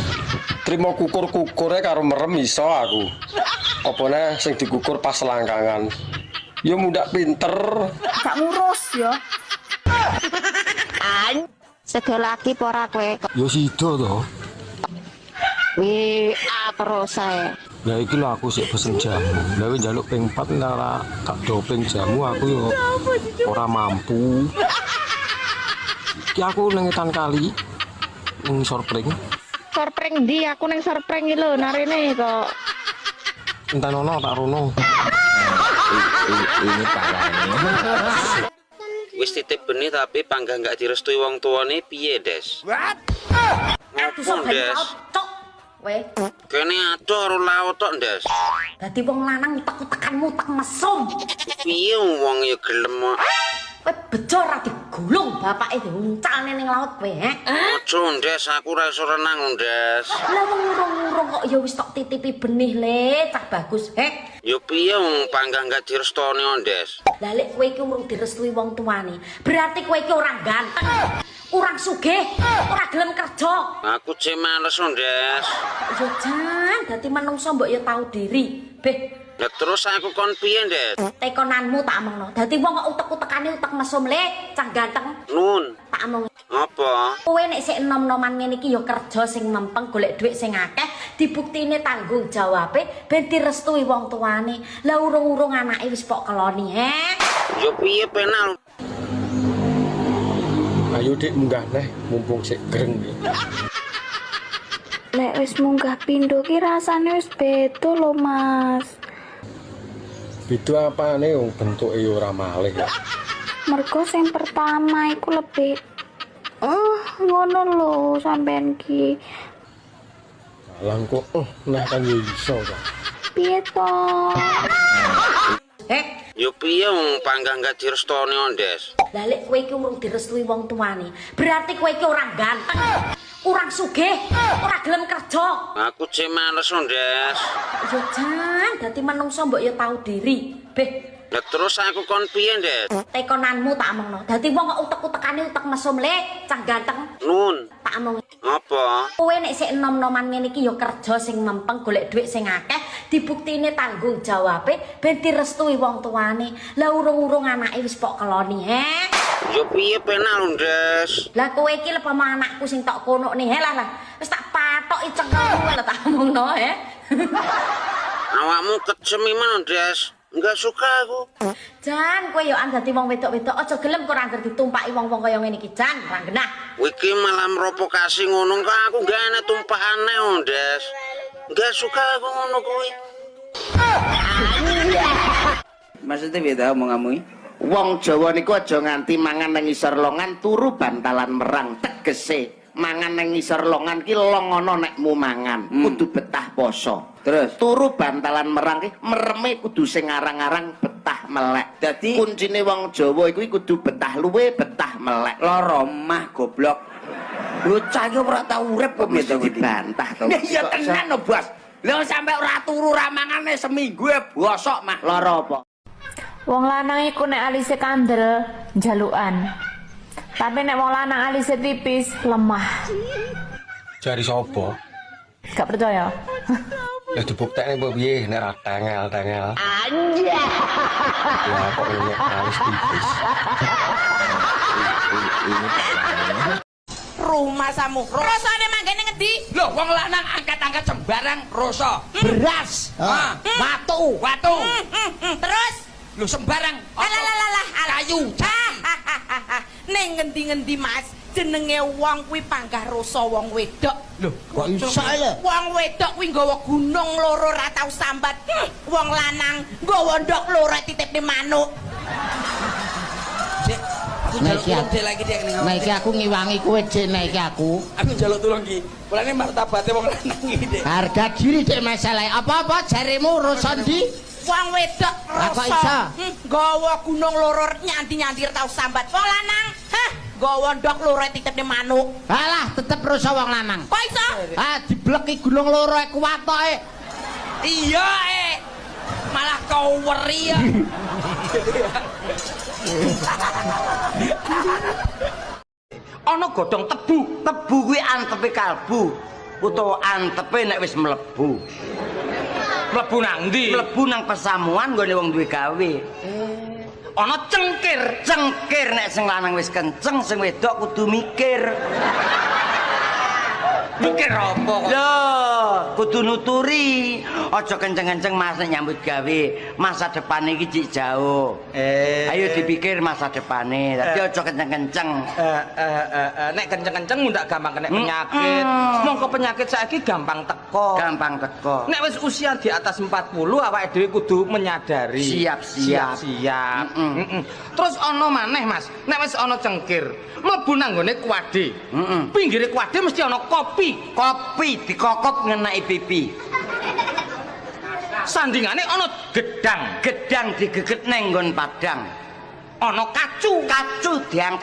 Trimo kukur-kukure karo merem iso aku. Opone sing dikukur pas selangkangan. Ya mundak pinter. Gak ngurus ya. Sedo lagi pora kowe. Ya sida to. Terus ae. Lah iki lho aku sik pesen jamu. Lah wis njaluk ping 4 ora tak doping jamu aku yo ora mampu. Iki aku nang Etan Kali ning Sorpring. Sorpring ndi? Aku ning Sorpring iki lho narene kok. Entan ono tak rono. Ini parahnya. Wis titip benih tapi pangga nggak direstui wong tuane piye, Des? Ngopo, Des? Cok. Weh. Kene adoh karo laut tok, Des. Dadi wong lanang utek-utekanmu utek mesum. Piye wong ya gelem kok. Kowe bejo ra digulung bapake diuncalne ning laut kowe, he? Ojo, Des, aku ora iso renang, Des. Lah wong urung-urung kok ya wis tok titipi benih le, cah bagus, he? Ya piye wong pangga nggak direstoni, Des? Lah lek kowe iki urung direstui wong tuane, berarti kowe iki ora ganteng. Kurang sugih, ora gelem kerja. Aku cek males, Des. Ya jan, dadi menungso mbok ya tau diri. Beh, ya terus aku kon piye, Des? tekonanmu tak omongno. Dadi wong kok utek-utekane utek mesum le, cah ganteng. Nun. Tak omong. Apa? Kowe nek sik enom-noman ngene iki ya kerja sing mempeng golek dhuwit sing akeh, dibuktine tanggung jawabe ben direstui wong tuane. Lah urung-urung anake wis pok keloni, he? Ya piye penal? Ayo Dik munggah neh mumpung sik greng iki. Lek wis munggah pindho ki rasane wis beda lho, Mas. Beda apane wong bentuke ora malih ya. Mergo sing pertama iku lebih ngono lho sampean ki. Lah kok nah kan ya iso to. Piye to? Ya piye wong pangga nggak direstoni, Des? Lah lek kowe iki urung direstui wong tuane, berarti kowe iki ora ganteng. Kurang sugih, ora gelem kerja. Aku cek males, Des. Ya jan, dadi menungso mbok ya tau diri. Beh, ya terus aku kon piye, Des? tekonanmu tak omongno. Dadi wong kok utek-utekane utek mesum le, cah ganteng. Nun. Tak omong. Apa? Kowe nek sik enom-noman ngene iki ya kerja sing mempeng golek dhuwit sing akeh, dibuktine tanggung jawabe ben direstui wong tuane. Lah urung-urung anake wis pok keloni, he? Ya piye penal, Des? Lah kowe iki lepa anakku sing tok kono nih, he lah. Wis tak patoki cengkelmu lah tak omongno, he. Awakmu kejem iman, Des. Enggak suka aku. Jan, kowe yo dadi wong wedok-wedok aja gelem kok ora ditumpaki wong-wong kaya ngene iki, Jan, ora genah. Iki malah provokasi ngono kok aku gak enak tumpakane, Des. Enggak suka aku ngono kuwi. Maksudnya beda omonganmu? Wong Jawa niku aja nganti mangan nang ngisor longan turu bantalan merang, tegese mangan nang ngisor longan ki longono nekmu mangan, kudu betah poso. Terus turu bantalan merang ki mereme kudu sing arang-arang betah melek. Dadi kuncine wong Jawa iku kudu betah luwe, betah melek. Lara omah goblok. Bocah iki ora tau urip kok mesti dibantah to. Ya tenan lho, Bos. Lha sampe ora turu ra mangane seminggu bosok mah lara apa? Wong lanang iku nek alise kandel jalukan. Tapi nek wong lanang alise tipis lemah. Jari sapa? Gak percaya? Ya dibuktekne mbok piye nek ra tengel-tengel. Anjir. Ya kok ini alis tipis. Rumah samu rasane manggene ngendi? Lho wong lanang angkat-angkat sembarang rasa. Beras, watu. Terus lho sembarang kayu. Ning ngendi-ngendi Mas, jenenge wong kuwi panggah rasa wong wedok. Lho, kok iso lho? Wong wedok kuwi nggawa gunung loro ra tau sambat. Wong lanang nggawa ndok loro titipne manuk. Naiki aku ngiwangi kowe Dik, naiki aku. Aku njaluk tulung Ki. Mulane martabate wong lanang iki Dik. Harga diri Dik masalahe. Apa-apa jarimu rasa ndi? Wong wedok rasa. Nggawa gunung loro nyanti-nyanti tau sambat. Wong lanang, nggawa ndok loro titipne manuk. Alah, tetep rasa wong lanang. Kok iso? Dibleki gunung loro kuwatoke. Iya, malah kau weri ya. Ana godhong tebu kuwi antepe kalbu utawa antepe nek wis mlebu. Mlebu nang ndi? Mlebu nang pesamuan nggone wong duwe gawe. Ana cengkir nek sing lanang wis kenceng, sing wedok kudu mikir. Mikir apa kok? Loh, kudu nuturi. Aja kenceng-kenceng Mas nek nyambut gawe. Masa depan iki cik jauh. Ayo dipikir masa depane. Tapi aja kenceng-kenceng. Nek kenceng-kenceng ndak gampang kena penyakit. Mongko penyakit saiki gampang teko. Nek wis usia di atas 40 awake dhewe kudu menyadari. Siap. Terus ana maneh Mas, nek wis ana cengkir, mlebu nang nggone kuwade. Pinggire kuwade mesti ana kopi dikokop ngenai pipi. Sandingane ana gedang digeget neng nggon padang. Ana kacu diangkat